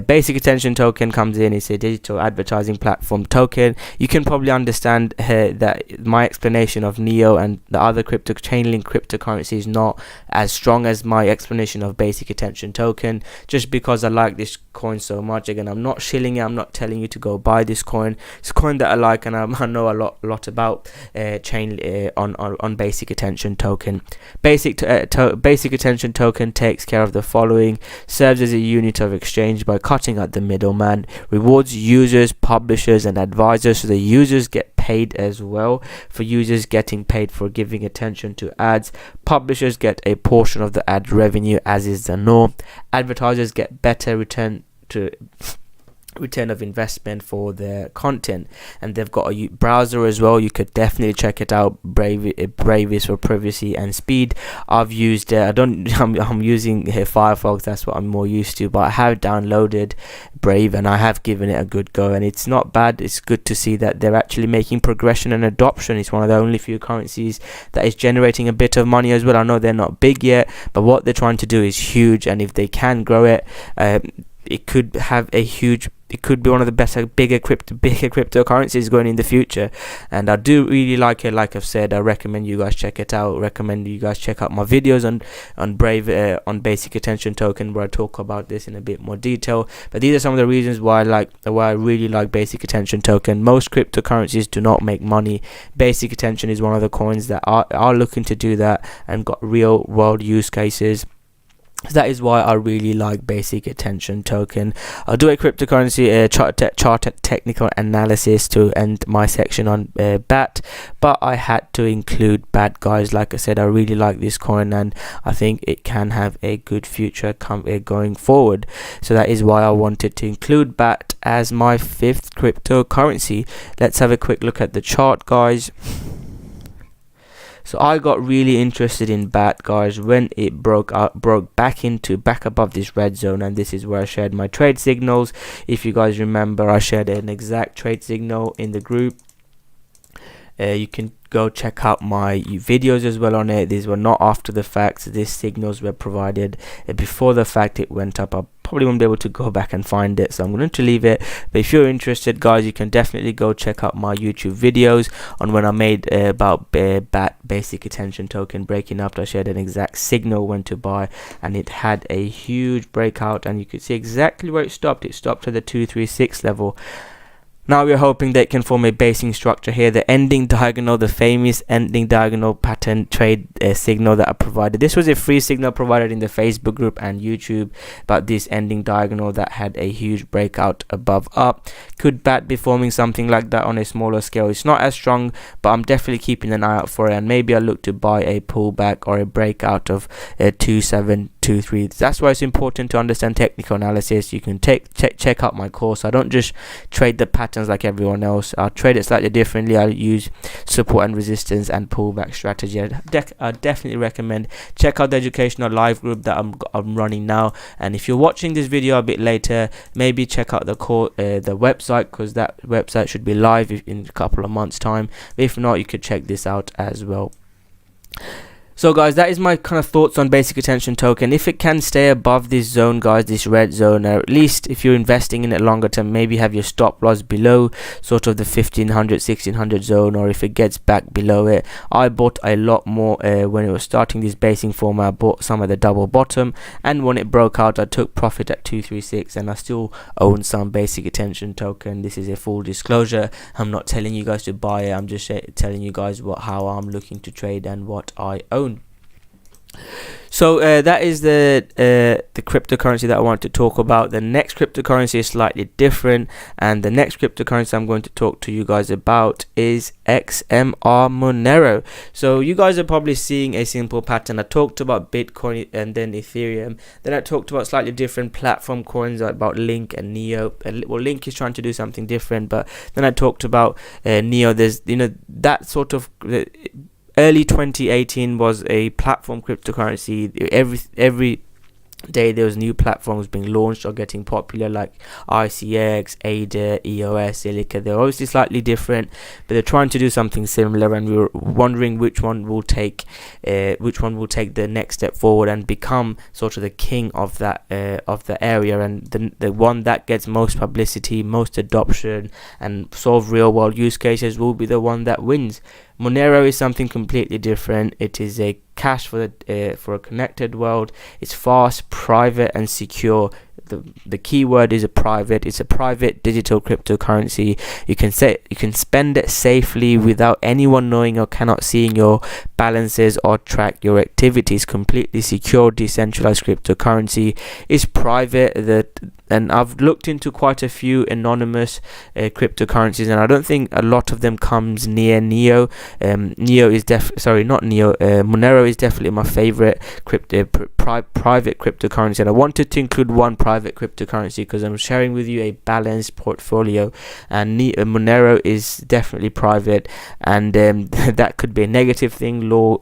Basic Attention Token comes in. It's a digital advertising platform token. You can probably understand that my explanation of Neo and the other Chainlink cryptocurrency is not as strong as my explanation of Basic Attention Token, just because I like this coin so much. Again, I'm not shilling it. I'm not telling you to go buy this coin. It's a coin that I like, and I know a lot about on Basic Attention Token. Basic Attention Token takes care of the following: serves as a unit of exchange by cutting out the middleman, rewards users, publishers, and advisors, so the users get paid as well, for users getting paid for giving attention to ads. Publishers get a portion of the ad revenue, as is the norm. Advertisers get better return of investment for their content, and they've got a browser as well. You could definitely check it out. Brave is for privacy and speed. I've used I'm using Firefox. That's what I'm more used to, but I have downloaded Brave and I have given it a good go, and it's not bad. It's good to see that they're actually making progression and adoption. It's one of the only few currencies that is generating a bit of money as well. I know they're not big yet, but what they're trying to do is huge, and if they can grow it, it could be one of the bigger cryptocurrencies going in the future. And I do really like it. Like I've said, I recommend you guys check it out. Recommend you guys check out my videos on Brave, on Basic Attention Token, where I talk about this in a bit more detail. But these are some of the reasons why I really like Basic Attention Token. Most cryptocurrencies do not make money. Basic Attention is one of the coins that are looking to do that and got real world use cases. That is why I really like Basic Attention Token. I'll do a cryptocurrency chart technical analysis to end my section on BAT, but I had to include BAT, guys. Like I said, I really like this coin, and I think it can have a good future going forward. So that is why I wanted to include BAT as my 5th cryptocurrency. Let's have a quick look at the chart, guys. So I got really interested in BAT, guys, when it broke back above this red zone, and this is where I shared my trade signals. If you guys remember, I shared an exact trade signal in the group. You can go check out my videos as well on it. These were not after the fact. These signals were provided before the fact it went up. I probably won't be able to go back and find it, so I'm going to leave it. But if you're interested, guys, you can definitely go check out my YouTube videos on when I made about BAT, Basic Attention Token, breaking up. I shared an exact signal when to buy, and it had a huge breakout, and you could see exactly where it stopped. It stopped at the 236 level. Now we're hoping they can form a basing structure here. The ending diagonal, the famous ending diagonal pattern trade signal that I provided. This was a free signal provided in the Facebook group and YouTube, but this ending diagonal that had a huge breakout above up. Could BAT be forming something like that on a smaller scale? It's not as strong, but I'm definitely keeping an eye out for it, and maybe I'll look to buy a pullback or a breakout of 2723. That's why it's important to understand technical analysis. You can check out my course. I don't just trade the pattern like everyone else. I'll trade it slightly differently. I'll use support and resistance and pullback strategy. I definitely recommend check out the educational live group that I'm running now, and if you're watching this video a bit later, maybe check out the website, because that website should be live in a couple of months time. If not, you could check this out as well. So guys, that is my kind of thoughts on Basic Attention Token. If it can stay above this zone, guys, this red zone, or at least if you're investing in it longer term, maybe have your stop loss below sort of the 1500 1600 zone, or if it gets back below it. I bought a lot more when it was starting this basing format. I bought some of the double bottom, and when it broke out, I took profit at 236, and I still own some Basic Attention Token. This is a full disclosure. I'm not telling you guys to buy it. I'm just telling you guys how I'm looking to trade and what I own. So that is the cryptocurrency that I want to talk about. The next cryptocurrency is slightly different, and the next cryptocurrency I'm going to talk to you guys about is XMR Monero. So you guys are probably seeing a simple pattern. I talked about Bitcoin and then Ethereum. Then I talked about slightly different platform coins, like about Link and Neo. Well, Link is trying to do something different, but then I talked about Neo. There's that sort of early 2018 was a platform cryptocurrency. Every day there was new platforms being launched or getting popular, like ICX, ADA, EOS, Silica. They're obviously slightly different, but they're trying to do something similar, and we were wondering which one will take the next step forward and become sort of the king of that area, and the one that gets most publicity, most adoption, and solve real world use cases will be the one that wins. Monero is something completely different. It is a cash for a connected world. It's fast, private, and secure. The key word is private. It's a private digital cryptocurrency. You can spend it safely without anyone knowing or cannot seeing your balances or track your activities. Completely secure, decentralized cryptocurrency. Is private. And I've looked into quite a few anonymous cryptocurrencies, and I don't think a lot of them comes near Neo. Monero is definitely my favorite private cryptocurrency, and I wanted to include one private cryptocurrency because I'm sharing with you a balanced portfolio, and Monero is definitely private, and that could be a negative thing. Law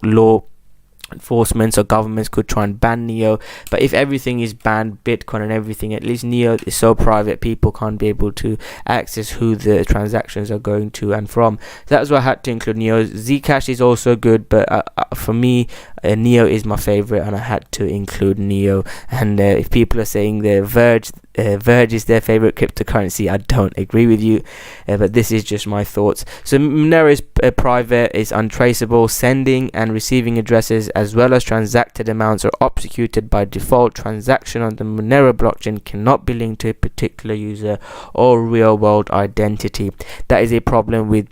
enforcements or governments could try and ban Neo, but if everything is banned, Bitcoin and everything, at least Neo is so private people can't be able to access who the transactions are going to and from. So that's why I had to include Neo. Zcash is also good, but for me, Neo is my favorite, and I had to include Neo. And if people are saying the Verge is their favorite cryptocurrency, I don't agree with you, but this is just my thoughts. So Monero is private, is untraceable. Sending and receiving addresses as well as transacted amounts are obfuscated by default. Transaction on the Monero blockchain cannot be linked to a particular user or real world identity. That is a problem with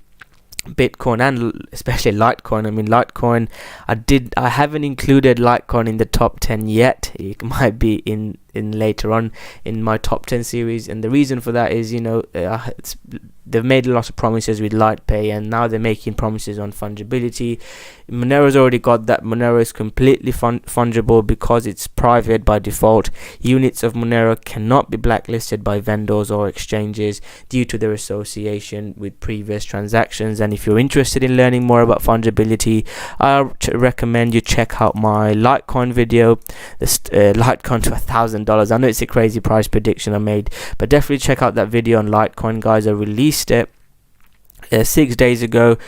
Bitcoin and especially Litecoin. I mean, Litecoin, I haven't included Litecoin in the top 10 yet. It might be in later on in my top 10 series, and the reason for that is they've made a lot of promises with LitePay, and now they're making promises on fungibility. Monero's already got that. Monero is completely fungible because it's private by default. Units of Monero cannot be blacklisted by vendors or exchanges due to their association with previous transactions. And if you're interested in learning more about fungibility, I recommend you check out my Litecoin video, the Litecoin to $1,000. I know it's a crazy price prediction I made, but definitely check out that video on Litecoin, guys. I released it 6 days ago.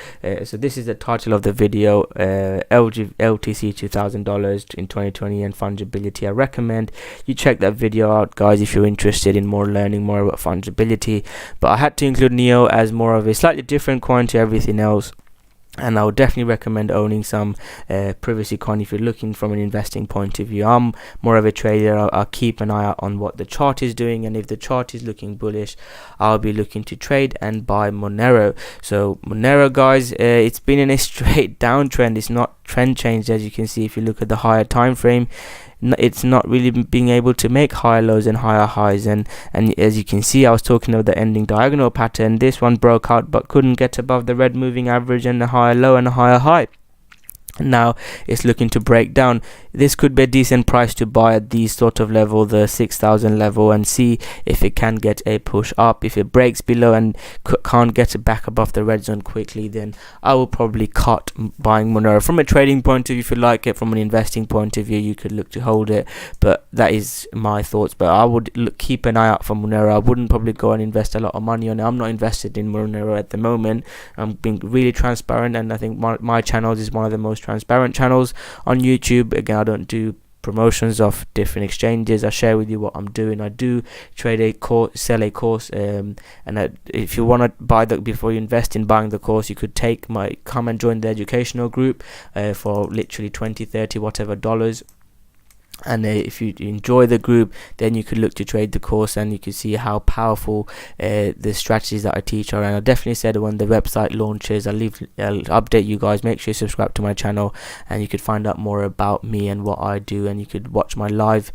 So this is the title of the video, LTC $2,000 in 2020 and fungibility. I recommend you check that video out, guys, if you're interested in learning more about fungibility. But I had to include Neo as more of a slightly different coin to everything else, and I would definitely recommend owning some privacy coin if you're looking from an investing point of view. I'm more of a trader. I'll keep an eye out on what the chart is doing, and if the chart is looking bullish, I'll be looking to trade and buy Monero. So Monero, guys, it's been in a straight downtrend. It's not trend changed, as you can see if you look at the higher time frame. It's not really being able to make higher lows and higher highs, and as you can see, I was talking about the ending diagonal pattern. This one broke out but couldn't get above the red moving average and the higher low and a higher high. Now it's looking to break down. This could be a decent price to buy at these sort of level, the 6,000 level, and see if it can get a push up. If it breaks below and can't get it back above the red zone quickly, then I will probably cut buying Monero. From a trading point of view, if you like it, from an investing point of view, you could look to hold it, but that is my thoughts. But I would keep an eye out for Monero. I wouldn't probably go and invest a lot of money on it. I'm not invested in Monero at the moment. I'm being really transparent, and I think my channel is one of the most transparent channels on YouTube. Again, I don't do promotions of different exchanges. I share with you what I'm doing. I do trade a course, sell a course, and if you want to buy that before you invest in buying the course, you could come and join the educational group for literally $20, $30, whatever dollars. And if you enjoy the group, then you could look to trade the course, and you can see how powerful the strategies that I teach are. And I definitely said when the website launches, I'll update you guys. Make sure you subscribe to my channel, and you could find out more about me and what I do, and you could watch my live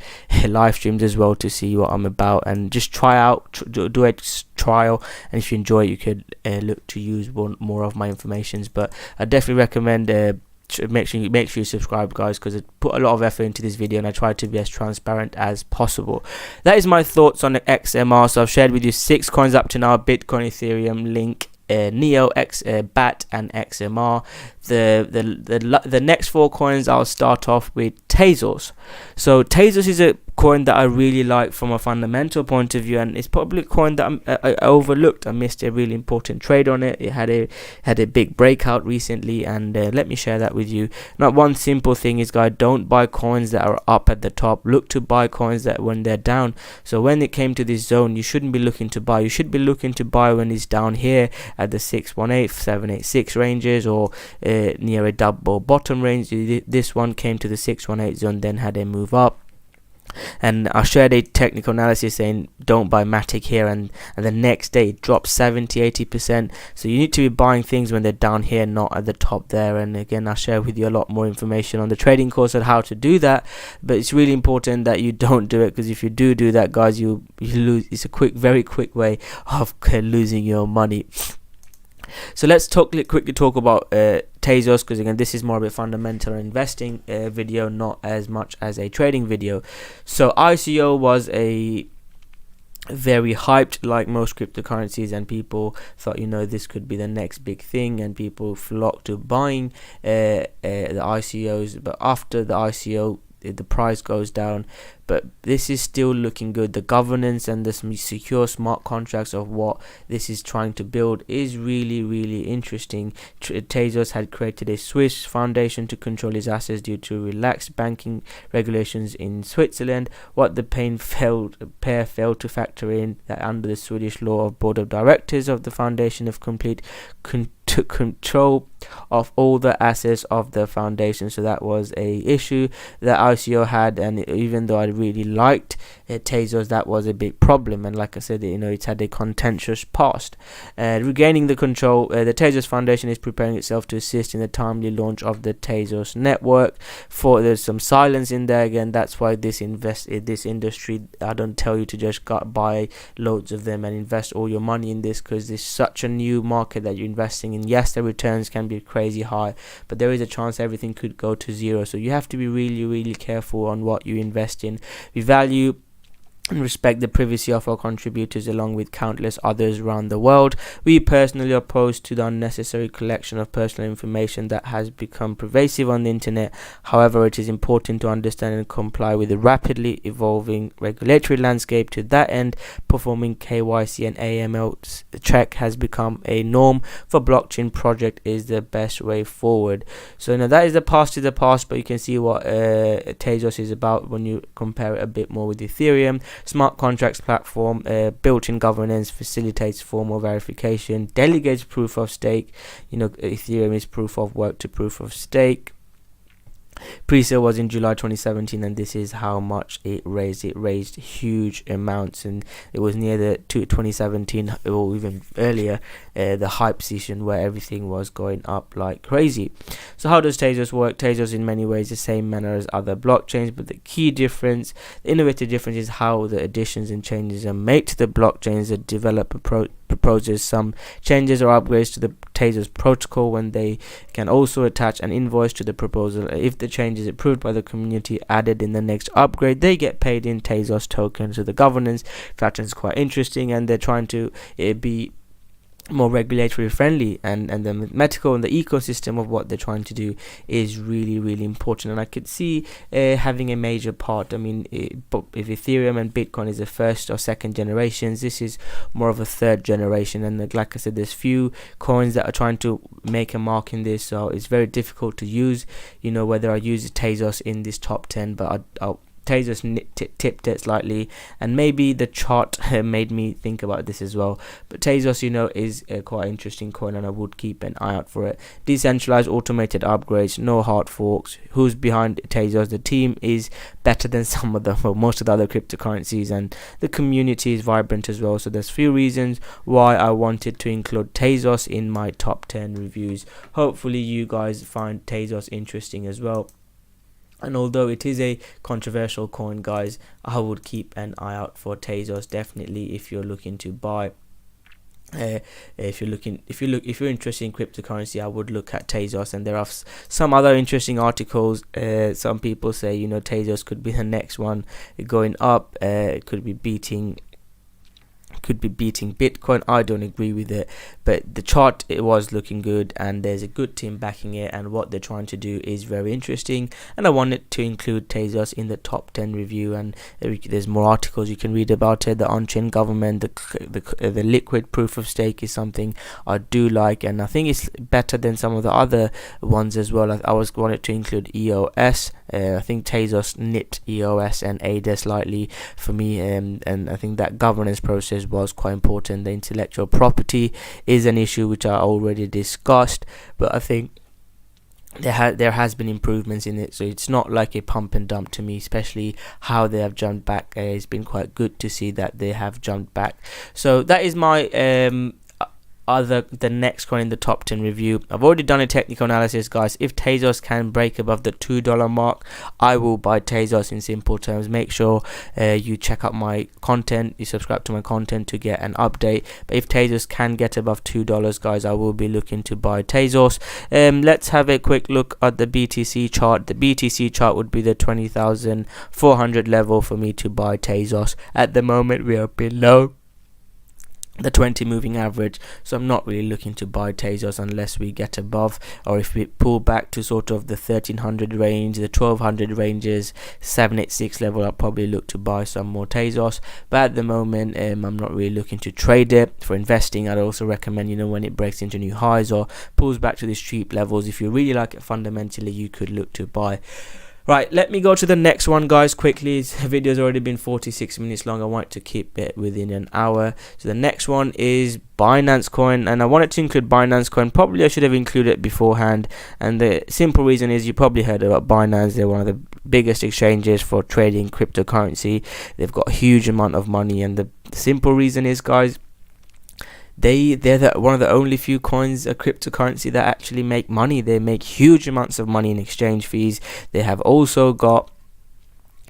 streams as well to see what I'm about, and just try out, do a trial, and if you enjoy it, you could look to use more of my informations. But I definitely recommend make sure you subscribe, guys, because I put a lot of effort into this video, and I try to be as transparent as possible. That is my thoughts on the XMR. So I've shared with you 6 coins up to now: Bitcoin, Ethereum, Link, Neo, BAT, and XMR. The next 4 coins, I'll start off with Tezos. So Tezos is a coin that I really like from a fundamental point of view, and it's probably a coin that I overlooked. I missed a really important trade on it. It had a big breakout recently, and let me share that with you. Not one simple thing is, guys, don't buy coins that are up at the top. Look to buy coins that when they're down. So when it came to this zone, you shouldn't be looking to buy. You should be looking to buy when it's down here at the 618, 786 ranges, or near a double bottom range. This one came to the 618 zone, then had a move up. And I shared a technical analysis saying don't buy Matic here, and the next day it dropped 70-80%. So you need to be buying things when they're down here, not at the top there. And again, I'll share with you a lot more information on the trading course on how to do that, but it's really important that you don't do it, because if you do that, guys, you lose. It's a very quick way of losing your money. So let's quickly talk about Tezos, because again, this is more of a fundamental investing video, not as much as a trading video. So ICO was a very hyped, like most cryptocurrencies, and people thought, this could be the next big thing, and people flocked to buying the ICOs. But after the ICO, the price goes down, but this is still looking good. The governance and the secure smart contracts of what this is trying to build is really interesting. Tezos had created a Swiss foundation to control his assets due to relaxed banking regulations in Switzerland. What the pair failed to factor in that under the Swedish law of board of directors of the foundation have complete control of all the assets of the foundation. So that was a issue that ICO had, and even though I really liked Tezos, that was a big problem. And like I said, it's had a contentious past. Regaining the control, the Tezos Foundation is preparing itself to assist in the timely launch of the Tezos network. There's some silence in there again. That's why this industry, I don't tell you to just buy loads of them and invest all your money in this, because it's such a new market that you're investing in. Yes, the returns can be crazy high, but there is a chance everything could go to zero. So you have to be really careful on what you invest in. We value and respect the privacy of our contributors along with countless others around the world. We personally are opposed to the unnecessary collection of personal information that has become pervasive on the internet. However, it is important to understand and comply with the rapidly evolving regulatory landscape. To that end, performing KYC and AML check has become a norm for blockchain project is the best way forward. So now that is the past is the past, but you can see what Tezos is about when you compare it a bit more with Ethereum. Smart contracts platform, built-in governance, facilitates formal verification, delegates proof of stake. Ethereum is proof of work to proof of stake. Pre-sale was in July 2017, and this is how much it raised. It raised huge amounts, and it was near the 2017 or even earlier, the hype season where everything was going up like crazy. So how does Tezos work? Tezos in many ways the same manner as other blockchains, but the key difference, the innovative difference, is how the additions and changes are made to the blockchains. The developer proposes some changes or upgrades to the Tezos protocol, when they can also attach an invoice to the proposal. If the change is approved by the community, added in the next upgrade, they get paid in Tezos tokens. So the governance pattern is quite interesting, and they're trying to be more regulatory friendly, and the mathematical and the ecosystem of what they're trying to do is really important. And I could see having a major part. I mean, if Ethereum and Bitcoin is the first or second generations, this is more of a third generation. And like I said, there's few coins that are trying to make a mark in this, so it's very difficult to use. Whether I use Tezos in this top 10, but I'll Tezos tipped it slightly, and maybe the chart made me think about this as well. But Tezos, is a quite interesting coin, and I would keep an eye out for it. Decentralized automated upgrades, no hard forks. Who's behind Tezos? The team is better than some of the most of the other cryptocurrencies, and the community is vibrant as well. So there's few reasons why I wanted to include Tezos in my top 10 reviews. Hopefully you guys find Tezos interesting as well. And although it is a controversial coin, guys, I would keep an eye out for Tezos definitely if you're looking to buy. If you're interested in cryptocurrency, I would look at Tezos. And there are some other interesting articles. Some people say Tezos could be the next one going up. It could be beating Bitcoin. I don't agree with it, but the chart, it was looking good, and there's a good team backing it, and what they're trying to do is very interesting, and I wanted to include Tezos in the top 10 review. And there's more articles you can read about it. The on-chain government, the liquid proof of stake is something I do like, and I think it's better than some of the other ones as well. I wanted to include EOS. I think Tezos nipped EOS and ADA slightly for me, and I think that governance process was quite important. The intellectual property is an issue which I already discussed, but I think there has been improvements in it, so it's not like a pump and dump to me, especially how they have jumped back. It's been quite good to see that they have jumped back. So that is my the next coin in the top 10 review. I've already done a technical analysis, guys. If Tezos can break above the $2 mark, I will buy Tezos. In simple terms, make sure you check out my content, you subscribe to my content to get an update. But if Tezos can get above $2, guys, I will be looking to buy Tezos. Let's have a quick look at the BTC chart. The BTC chart would be the 20,400 level for me to buy Tezos. At the moment we are below the 20 moving average, so I'm not really looking to buy Tezos unless we get above, or if we pull back to sort of the 1300 range, the 1200 ranges, 786 level, I'll probably look to buy some more Tezos. But at the moment I'm not really looking to trade it. For investing, I'd also recommend when it breaks into new highs or pulls back to these cheap levels, if you really like it fundamentally, you could look to buy. Right, let me go to the next one, guys, quickly. This video's already been 46 minutes long. I want to keep it within an hour. So the next one is Binance Coin, and I wanted to include Binance Coin. Probably I should have included it beforehand, and the simple reason is you probably heard about Binance. They're one of the biggest exchanges for trading cryptocurrency. They've got a huge amount of money, and the simple reason is, guys, they're one of the only few coins, a cryptocurrency, that actually make money. They make huge amounts of money in exchange fees. They have also got,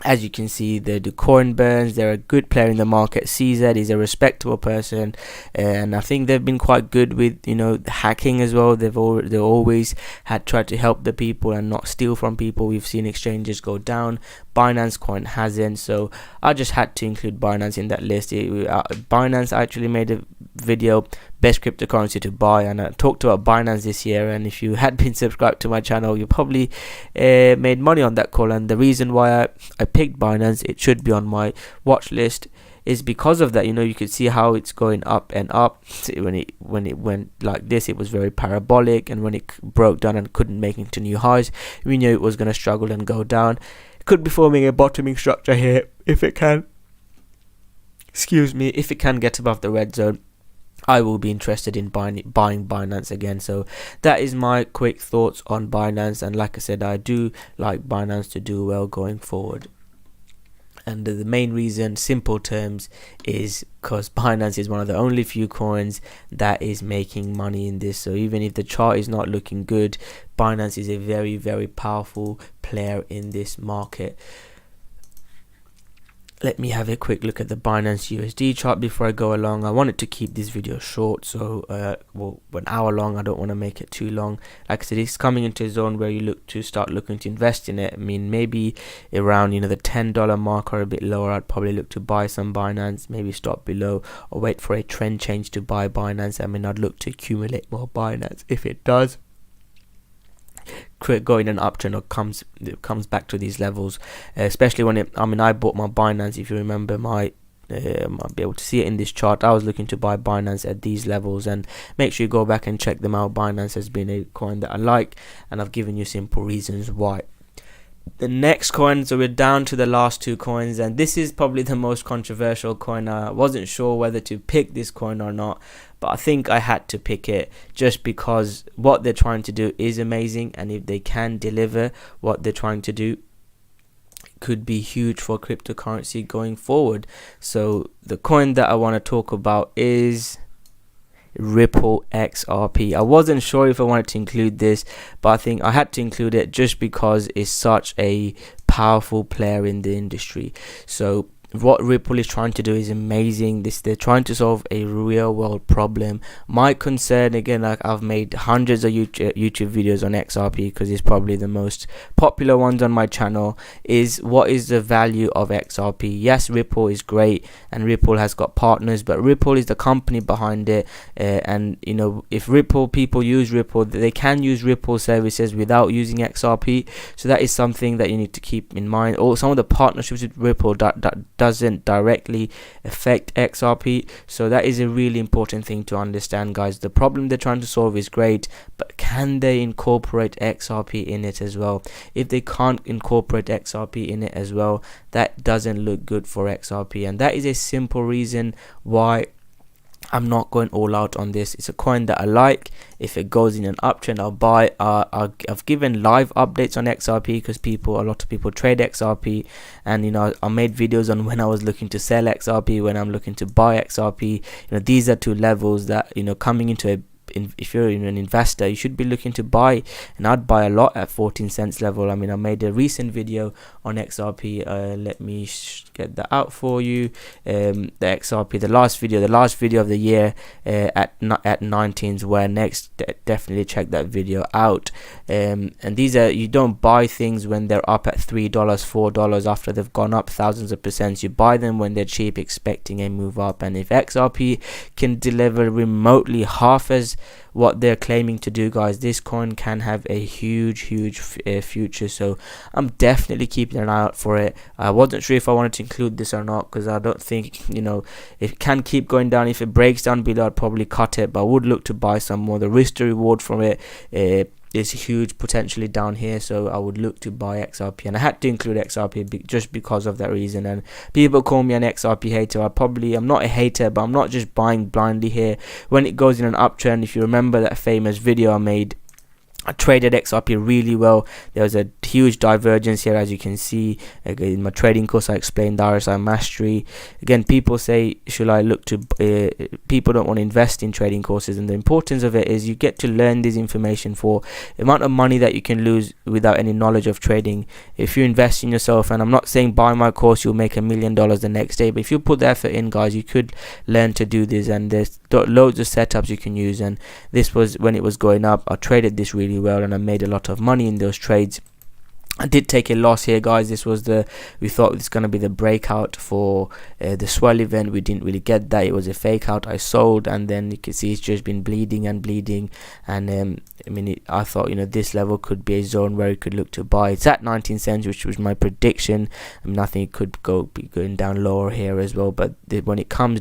as you can see, they do coin burns. They're a good player in the market. CZ is a respectable person, and I think they've been quite good with hacking as well. They always had tried to help the people and not steal from people. We've seen exchanges go down. Binance Coin hasn't, so I just had to include Binance in that list. Binance actually made a video, best cryptocurrency to buy, and I talked about Binance this year, and if you had been subscribed to my channel, you probably made money on that call. And the reason why I picked Binance, it should be on my watch list, is because of that. You could see how it's going up and up. When it went like this, it was very parabolic, and when it broke down and couldn't make it to new highs, we knew it was going to struggle and go down. It could be forming a bottoming structure here if it can get above the red zone. I will be interested in buying Binance again. So that is my quick thoughts on Binance, and like I said, I do like Binance to do well going forward. And the main reason, simple terms, is because Binance is one of the only few coins that is making money in this. So even if the chart is not looking good, Binance is a very, very powerful player in this market. Let me have a quick look at the Binance USD chart before I go along. I wanted to keep this video short, so an hour long. I don't want to make it too long. Like I said, it's coming into a zone where you start looking to invest in it. I mean, maybe around the $10 mark or a bit lower, I'd probably look to buy some Binance. Maybe stop below or wait for a trend change to buy Binance. I mean, I'd look to accumulate more Binance if it does going an uptrend or comes back to these levels, especially when I bought my Binance, if you remember, might be able to see it in this chart. I was looking to buy Binance at these levels, and make sure you go back and check them out. Binance has been a coin that I like, and I've given you simple reasons why. the next coin, so we're down to the last two coins, and this is probably the most controversial coin. I wasn't sure whether to pick this coin or not, but I think I had to pick it just because what they're trying to do is amazing, and if they can deliver what they're trying to do, it could be huge for cryptocurrency going forward. So the coin that I want to talk about is Ripple XRP. I wasn't sure if I wanted to include this, but I think I had to include it just because it's such a powerful player in the industry. So what Ripple is trying to do is amazing. They're trying to solve a real world problem. My concern, again, like I've made hundreds of YouTube videos on XRP because it's probably the most popular ones on my channel, is what is the value of XRP. Yes, Ripple is great and Ripple has got partners, but Ripple is the company behind it, and you know, if people use Ripple, they can use Ripple services without using XRP. So that is something that you need to keep in mind. Or some of the partnerships with Ripple that doesn't directly affect XRP, so that is a really important thing to understand, guys. The problem they're trying to solve is great, but can they incorporate XRP in it as well? If they can't incorporate XRP in it as well, that doesn't look good for XRP, and that is a simple reason why I'm not going all out on this. It's a coin that I like. If it goes in an uptrend, I'll buy. I've given live updates on XRP because a lot of people trade XRP, and you know, I made videos on when I was looking to sell XRP, when I'm looking to buy XRP. You know, these are two levels that, you know, coming into if you're an investor, you should be looking to buy, and I'd buy a lot at 14 cents level. I mean, I made a recent video on XRP. Let me get that out for you. The XRP, the last video of the year, at 19s, where next, definitely check that video out. And these are, you don't buy things when they're up at $3, $4 after they've gone up thousands of percent. You buy them when they're cheap, expecting a move up. And if XRP can deliver remotely half as what they're claiming to do, guys, this coin can have a huge future. So I'm definitely keeping an eye out for it. I wasn't sure if I wanted to include this or not because I don't think, you know, it can keep going down. If it breaks down below, I'd probably cut it, but I would look to buy some more. The risk to reward from it is huge potentially down here, so I would look to buy XRP, and I had to include XRP just because of that reason. And people call me an XRP hater. I'm not a hater, but I'm not just buying blindly here. When it goes in an uptrend, if you remember that famous video I made, I traded XRP really well. There was a huge divergence here, as you can see. Again, in my trading course, I explained the RSI mastery. Again, people say, should I look to people don't want to invest in trading courses, and the importance of it is you get to learn this information for the amount of money that you can lose without any knowledge of trading. If you invest in yourself, and I'm not saying buy my course you'll make $1 million the next day, but if you put the effort in, guys, you could learn to do this, and there's loads of setups you can use. And this was when it was going up. I traded this really well, and I made a lot of money in those trades. I did take a loss here, guys. This was we thought it's going to be the breakout for the swell event. We didn't really get that. It was a fake out. I sold, and then you can see it's just been bleeding and I mean, I thought, you know, this level could be a zone where it could look to buy. It's at 19 cents, which was my prediction. I mean, I think it could be going down lower here as well, but when it come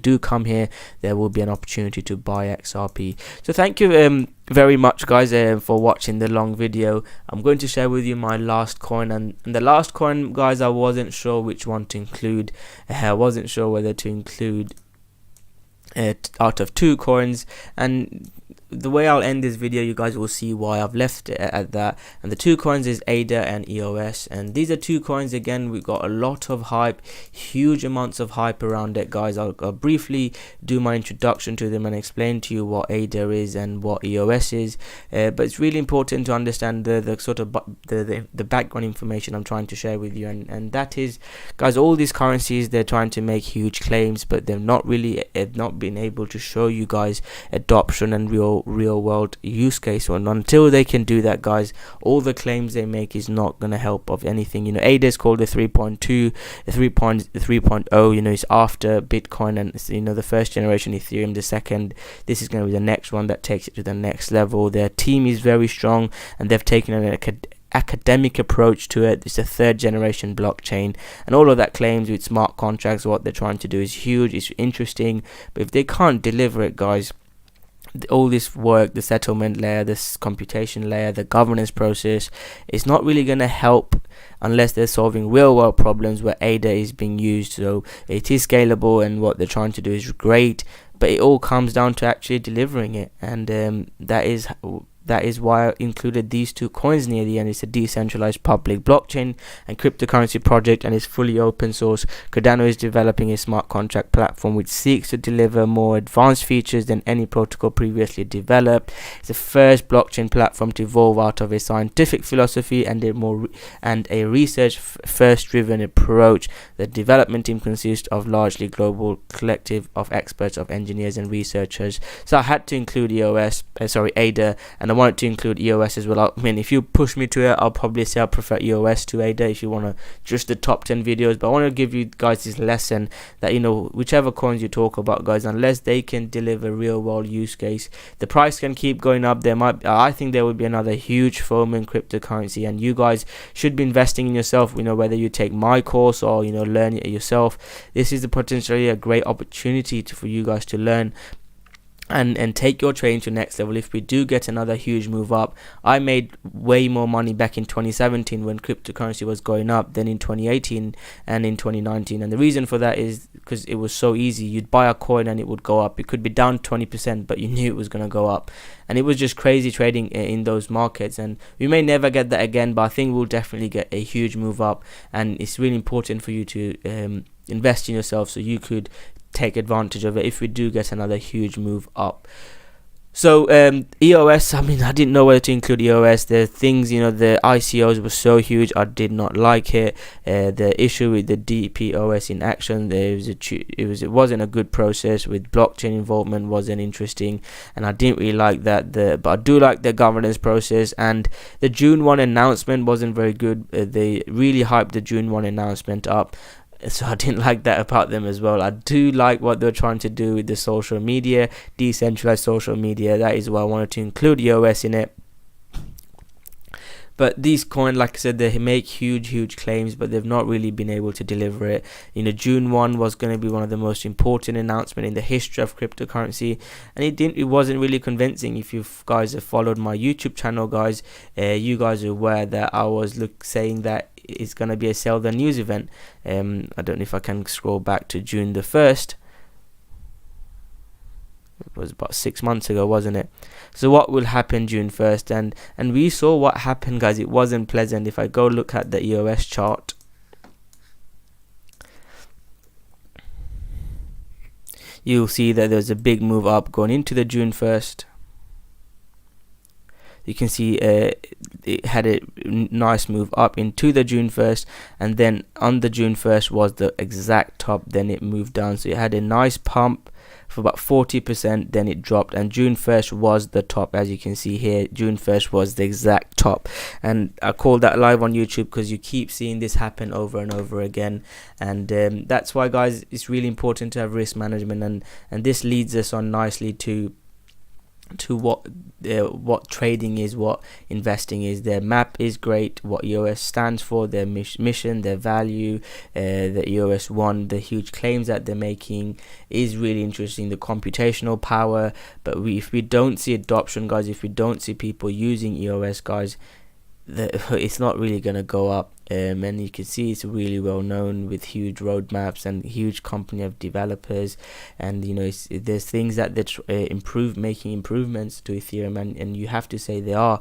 here, there will be an opportunity to buy XRP. So thank you very much, guys, for watching the long video. I'm going to share with you my last coin, and the last coin, guys, I wasn't sure which one to include. I wasn't sure whether to include it out of two coins, and the way I'll end this video, you guys will see why I've left it at that. And the two coins is ADA and EOS, and these are two coins, again, we've got a lot of hype, huge amounts of hype around it, guys. I'll briefly do my introduction to them and explain to you what ADA is and what EOS is, but it's really important to understand the sort of the background information I'm trying to share with you, and that is, guys, all these currencies, they're trying to make huge claims, but they've not been able to show you guys adoption and real world use case. And until they can do that, guys, all the claims they make is not going to help of anything. You know, ADA is called the 3.2, the 3.0, you know, it's after Bitcoin, and it's, you know, the first generation Ethereum, the second. This is going to be the next one that takes it to the next level. Their team is very strong, and they've taken an academic approach to it. It's a third generation blockchain, and all of that claims with smart contracts, what they're trying to do is huge, it's interesting, but if they can't deliver it, guys, all this work, the settlement layer, this computation layer, the governance process, is not really going to help unless they're solving real world problems where ADA is being used. So it is scalable, and what they're trying to do is great, but it all comes down to actually delivering it. And that is why I included these two coins near the end. It's a decentralized public blockchain and cryptocurrency project, and it's fully open source. Cardano is developing a smart contract platform which seeks to deliver more advanced features than any protocol previously developed. It's the first blockchain platform to evolve out of a scientific philosophy and a research first driven approach. The development team consists of largely global collective of experts, of engineers and researchers. So I had to include ADA, and I wanted to include EOS as well. I mean, if you push me to it, I'll probably say I prefer EOS to ADA if you want to just the top 10 videos. But I want to give you guys this lesson that, you know, whichever coins you talk about, guys, unless they can deliver real world use case, the price can keep going up. I think there will be another huge FOMO in cryptocurrency, and you guys should be investing in yourself. You know, whether you take my course or, you know, learn it yourself, this is potentially a great opportunity for you guys to learn and take your trading to the next level. If we do get another huge move up, I made way more money back in 2017 when cryptocurrency was going up than in 2018 and in 2019. And the reason for that is because it was so easy. You'd buy a coin and it would go up. It could be down 20%, but you knew it was going to go up. And it was just crazy trading in those markets. And we may never get that again, but I think we'll definitely get a huge move up. And it's really important for you to invest in yourself so you could take advantage of it if we do get another huge move up. So EOS, I mean, I didn't know whether to include EOS. The things, you know, the ICOs were so huge, I did not like it. The issue with the DPoS in action, it wasn't a good process. With blockchain involvement, wasn't interesting, and I didn't really like that. But I do like the governance process, and the June 1 announcement wasn't very good. They really hyped the June 1 announcement up, so I didn't like that about them as well. I do like what they're trying to do with the social media, decentralized social media. That is why I wanted to include EOS in it. But these coins, like I said, they make huge claims, but they've not really been able to deliver it. You know, June 1 was going to be one of the most important announcements in the history of cryptocurrency, and it wasn't really convincing. If you guys have followed my YouTube channel, guys, you guys are aware that I was saying that it's going to be a sell the news event. I don't know if I can scroll back to June the 1st. It was about 6 months ago, wasn't it? So what will happen June 1st? And we saw what happened, guys. It wasn't pleasant. If I go look at the EOS chart, you'll see that there's a big move up going into the June 1st. You can see it had a nice move up into the June 1st, and then on the June 1st was the exact top. Then it moved down, so it had a nice pump for about 40%, then it dropped, and June 1st was the top. As you can see here, June 1st was the exact top, and I called that live on YouTube because you keep seeing this happen over and over again. And that's why, guys, it's really important to have risk management, and this leads us on nicely to what trading is, what investing is. Their map is great, what EOS stands for, their mission, their value, the EOS 1, the huge claims that they're making is really interesting, the computational power. But if we don't see adoption, guys, if we don't see people using EOS, guys, it's not really going to go up. And you can see it's really well known with huge roadmaps and huge company of developers, and you know, there's things that they're making improvements to Ethereum, and you have to say they are,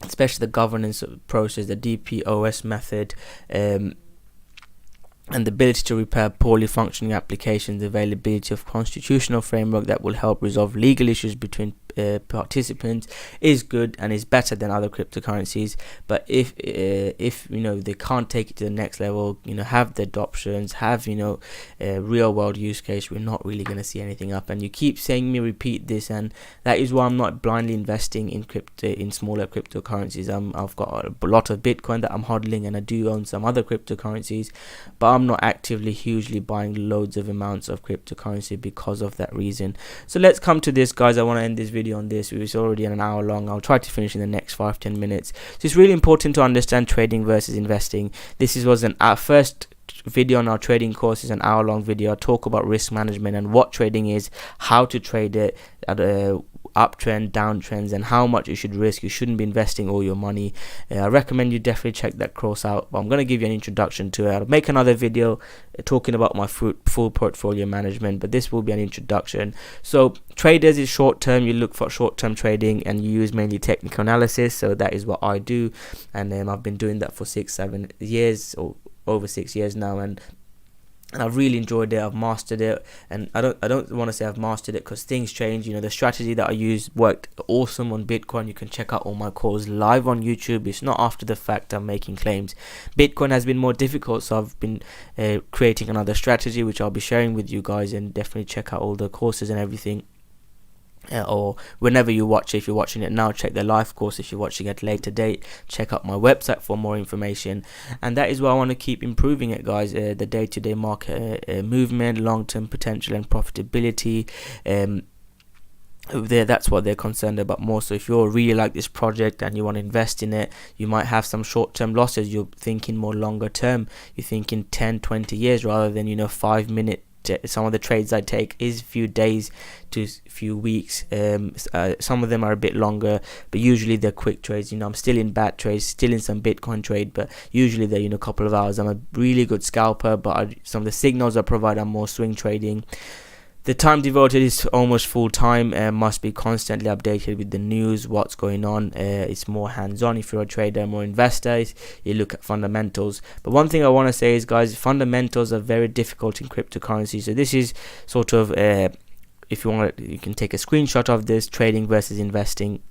especially the governance process, the DPoS method, and the ability to repair poorly functioning applications, the availability of constitutional framework that will help resolve legal issues between participants is good and is better than other cryptocurrencies. But if you know, they can't take it to the next level, you know, have the adoptions, have, you know, a real world use case, we're not really going to see anything up. And you keep saying me repeat this, and that is why I'm not blindly investing in smaller cryptocurrencies. I've got a lot of Bitcoin that I'm hodling, and I do own some other cryptocurrencies, but I'm not actively hugely buying loads of amounts of cryptocurrency because of that reason. So let's come to this, guys. I want to end this video on this. It's already an hour long. I'll try to finish in the next 5-10 minutes. So it's really important to understand trading versus investing. This was our first video on our trading course is an hour-long video. I talk about risk management and what trading is, how to trade it at uptrend, downtrends, and how much you should risk. You shouldn't be investing all your money. I recommend you definitely check that course out, but I'm going to give you an introduction to it. I'll make another video talking about my full portfolio management, but this will be an introduction. So traders is short term. You look for short-term trading and you use mainly technical analysis. So that is what I do, and I've been doing that for 6-7 years, or over 6 years now, and I've really enjoyed it. I've mastered it, and I don't want to say I've mastered it because things change. You know, the strategy that I used worked awesome on Bitcoin. You can check out all my calls live on YouTube. It's not after the fact I'm making claims. Bitcoin has been more difficult, so I've been creating another strategy which I'll be sharing with you guys, and definitely check out all the courses and everything. Or whenever you watch it. If you're watching it now, check the live course. If you're watching at a later date, check out my website for more information. And that is why I want to keep improving it, guys. The day-to-day market movement, long-term potential and profitability, that's what they're concerned about more. So if you really like this project and you want to invest in it, you might have some short-term losses. You're thinking more longer term. You're thinking 10-20 years rather than 5-minute. Some of the trades I take is few days to few weeks. Some of them are a bit longer, but usually they're quick trades. I'm still in bat trades, still in some Bitcoin trade, but usually they're a couple of hours. I'm a really good scalper, but some of the signals I provide are more swing trading. The time devoted is almost full time and must be constantly updated with the news, what's going on. It's more hands-on. If you're a trader, more investor, you look at fundamentals. But one thing I want to say is, guys, fundamentals are very difficult in cryptocurrency. So this is sort of, if you want, you can take a screenshot of this, trading versus investing.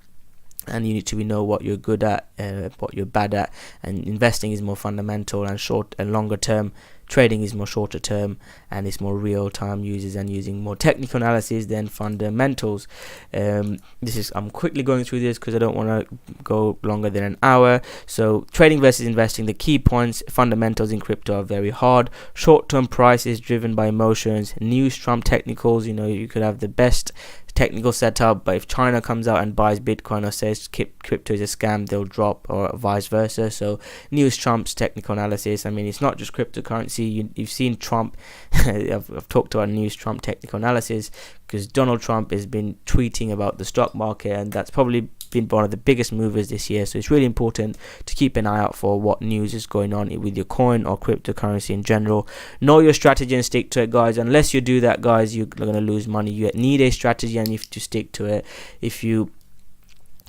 And you need to know what you're good at, what you're bad at. And investing is more fundamental and short and longer term. Trading is more shorter term, and it's more real time uses and using more technical analysis than fundamentals. I'm quickly going through this because I don't want to go longer than an hour. So trading versus investing, the key points: fundamentals in crypto are very hard. Short-term price is driven by emotions. News trump technicals. You could have the best technical setup, but if China comes out and buys Bitcoin or says crypto is a scam, they'll drop, or vice versa. So news trumps technical analysis. It's not just cryptocurrency. You've seen Trump. I've talked about news trump technical analysis because Donald Trump has been tweeting about the stock market, and that's probably been one of the biggest movers this year. So it's really important to keep an eye out for what news is going on with your coin or cryptocurrency in general. Know your strategy and stick to it, guys. Unless you do that, guys, you're going to lose money. You need a strategy and you have to stick to it. If you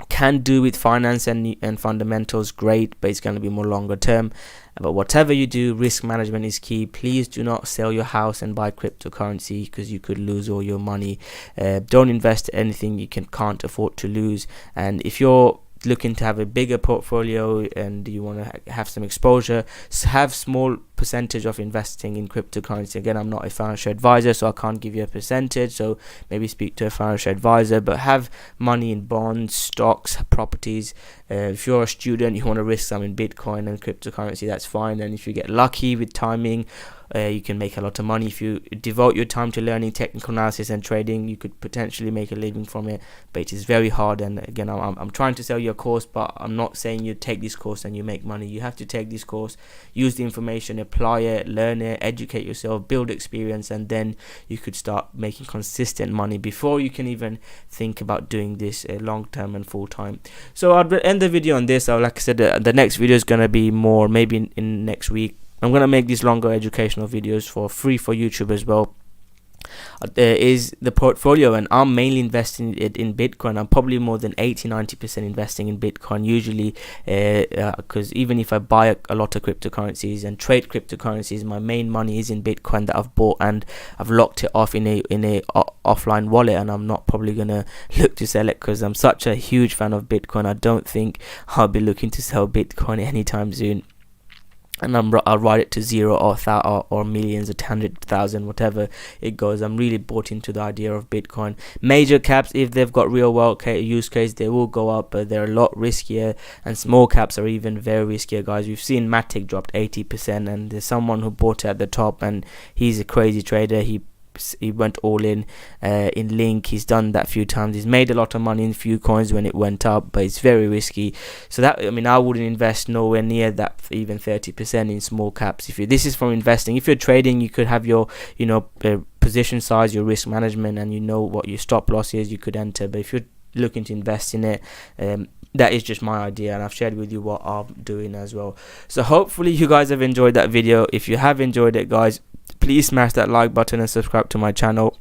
can do with finance and fundamentals, great, but it's going to be more longer term. But whatever you do, risk management is key. Please do not sell your house and buy cryptocurrency because you could lose all your money. Don't invest in anything you can't afford to lose. And if you're looking to have a bigger portfolio and you want to have some exposure, have small percentage of investing in cryptocurrency. Again, I'm not a financial advisor, so I can't give you a percentage, so maybe speak to a financial advisor, but have money in bonds, stocks, properties. If you're a student, you want to risk some in Bitcoin and cryptocurrency, that's fine. And if you get lucky with timing, you can make a lot of money. If you devote your time to learning technical analysis and trading, you could potentially make a living from it, but it is very hard. And again, I'm trying to sell you a course, but I'm not saying you take this course and you make money. You have to take this course, use the information, apply it, learn it, educate yourself, build experience, and then you could start making consistent money before you can even think about doing this long term and full time. So I'll end the video on this. Like I said, the next video is going to be more maybe in next week. I'm going to make these longer educational videos for free for YouTube as well. Is the portfolio, and I'm mainly investing it in Bitcoin. I'm probably more than 80-90% investing in Bitcoin usually, because even if I buy a lot of cryptocurrencies and trade cryptocurrencies, my main money is in Bitcoin that I've bought, and I've locked it off in a offline wallet, and I'm not probably gonna look to sell it because I'm such a huge fan of Bitcoin. I don't think I'll be looking to sell Bitcoin anytime soon. And I'll ride it to zero or millions or 100,000, whatever it goes. I'm really bought into the idea of Bitcoin. Major caps, if they've got real world use case, they will go up, but they're a lot riskier. And small caps are even very riskier, guys. We've seen Matic dropped 80%, and there's someone who bought it at the top, and he's a crazy trader. He he went all in Link. He's done that a few times. He's made a lot of money in few coins when it went up, but it's very risky. So that, I mean, I wouldn't invest nowhere near that, even 30% in small caps. If this is from investing. If you're trading, you could have your, you know, position size, your risk management, and you know what your stop loss is, you could enter. But if you're looking to invest in it, that is just my idea, and I've shared with you what I'm doing as well. So hopefully you guys have enjoyed that video. If you have enjoyed it, guys, please smash that like button and subscribe to my channel.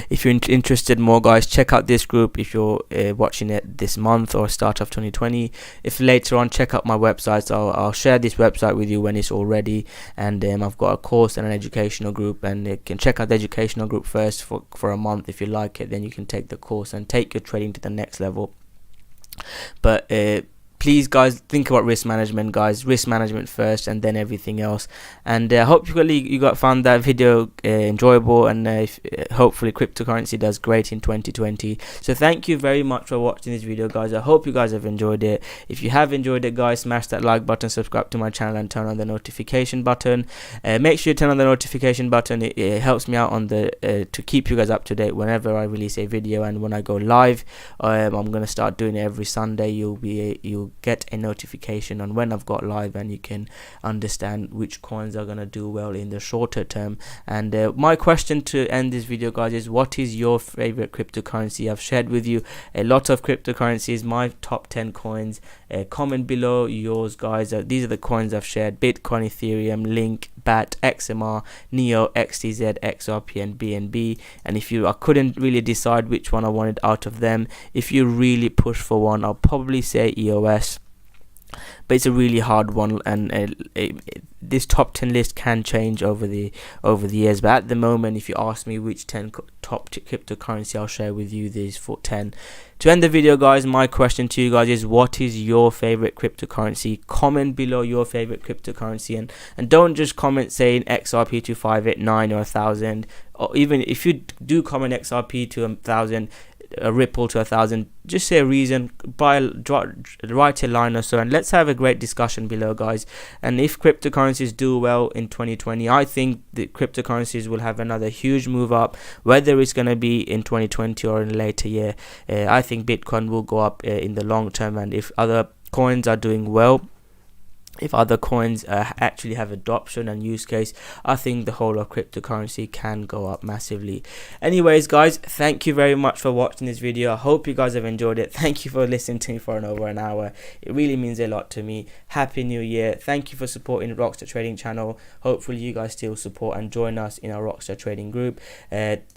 If you're interested more, guys, check out this group if you're watching it this month or start of 2020. If later on, check out my website. So I'll share this website with you when it's all ready. And I've got a course and an educational group, and you can check out the educational group first for a month. If you like it, then you can take the course and take your trading to the next level. But please, guys, think about risk management, guys. Risk management first, and then everything else. And hopefully you found that video enjoyable, and hopefully cryptocurrency does great in 2020. So thank you very much for watching this video, guys. I hope you guys have enjoyed it. If you have enjoyed it, guys, smash that like button, subscribe to my channel, and turn on the notification button. Make sure you turn on the notification button. It helps me out on the to keep you guys up to date whenever I release a video, and when I go live. I'm gonna start doing it every Sunday. You'll get a notification on when I've got live, and you can understand which coins are gonna do well in the shorter term. And my question to end this video, guys, is what is your favorite cryptocurrency? I've shared with you a lot of cryptocurrencies, my top 10 coins. Comment below yours, guys. These are the coins I've shared: Bitcoin, Ethereum, Link, BAT, XMR, NEO, XTZ, XRP, and BNB. And if I couldn't really decide which one I wanted out of them, if you really push for one, I'll probably say EOS. But it's a really hard one, and this top 10 list can change over the years. But at the moment, if you ask me which 10 top cryptocurrency, I'll share with you these 10. To end the video, guys, my question to you guys is, what is your favorite cryptocurrency? Comment below your favorite cryptocurrency, and don't just comment saying XRP to 589 or 1000, or even if you do comment XRP to 1000, a Ripple to 1000, just say a reason, write a line or so, and let's have a great discussion below, guys. And if cryptocurrencies do well in 2020, I think the cryptocurrencies will have another huge move up, whether it's going to be in 2020 or in a later year. I think Bitcoin will go up in the long term, and if other coins are doing well, if other coins actually have adoption and use case, I think the whole of cryptocurrency can go up massively. Anyways, guys, thank you very much for watching this video. I hope you guys have enjoyed it. Thank you for listening to me for over an hour. It really means a lot to me. Happy New Year. Thank you for supporting the Rockstar Trading channel. Hopefully you guys still support and join us in our Rockstar Trading group.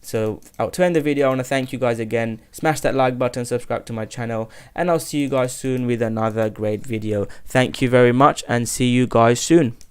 So to end the video, I want to thank you guys again. Smash that like button, subscribe to my channel, and I'll see you guys soon with another great video. Thank you very much, and see you guys soon.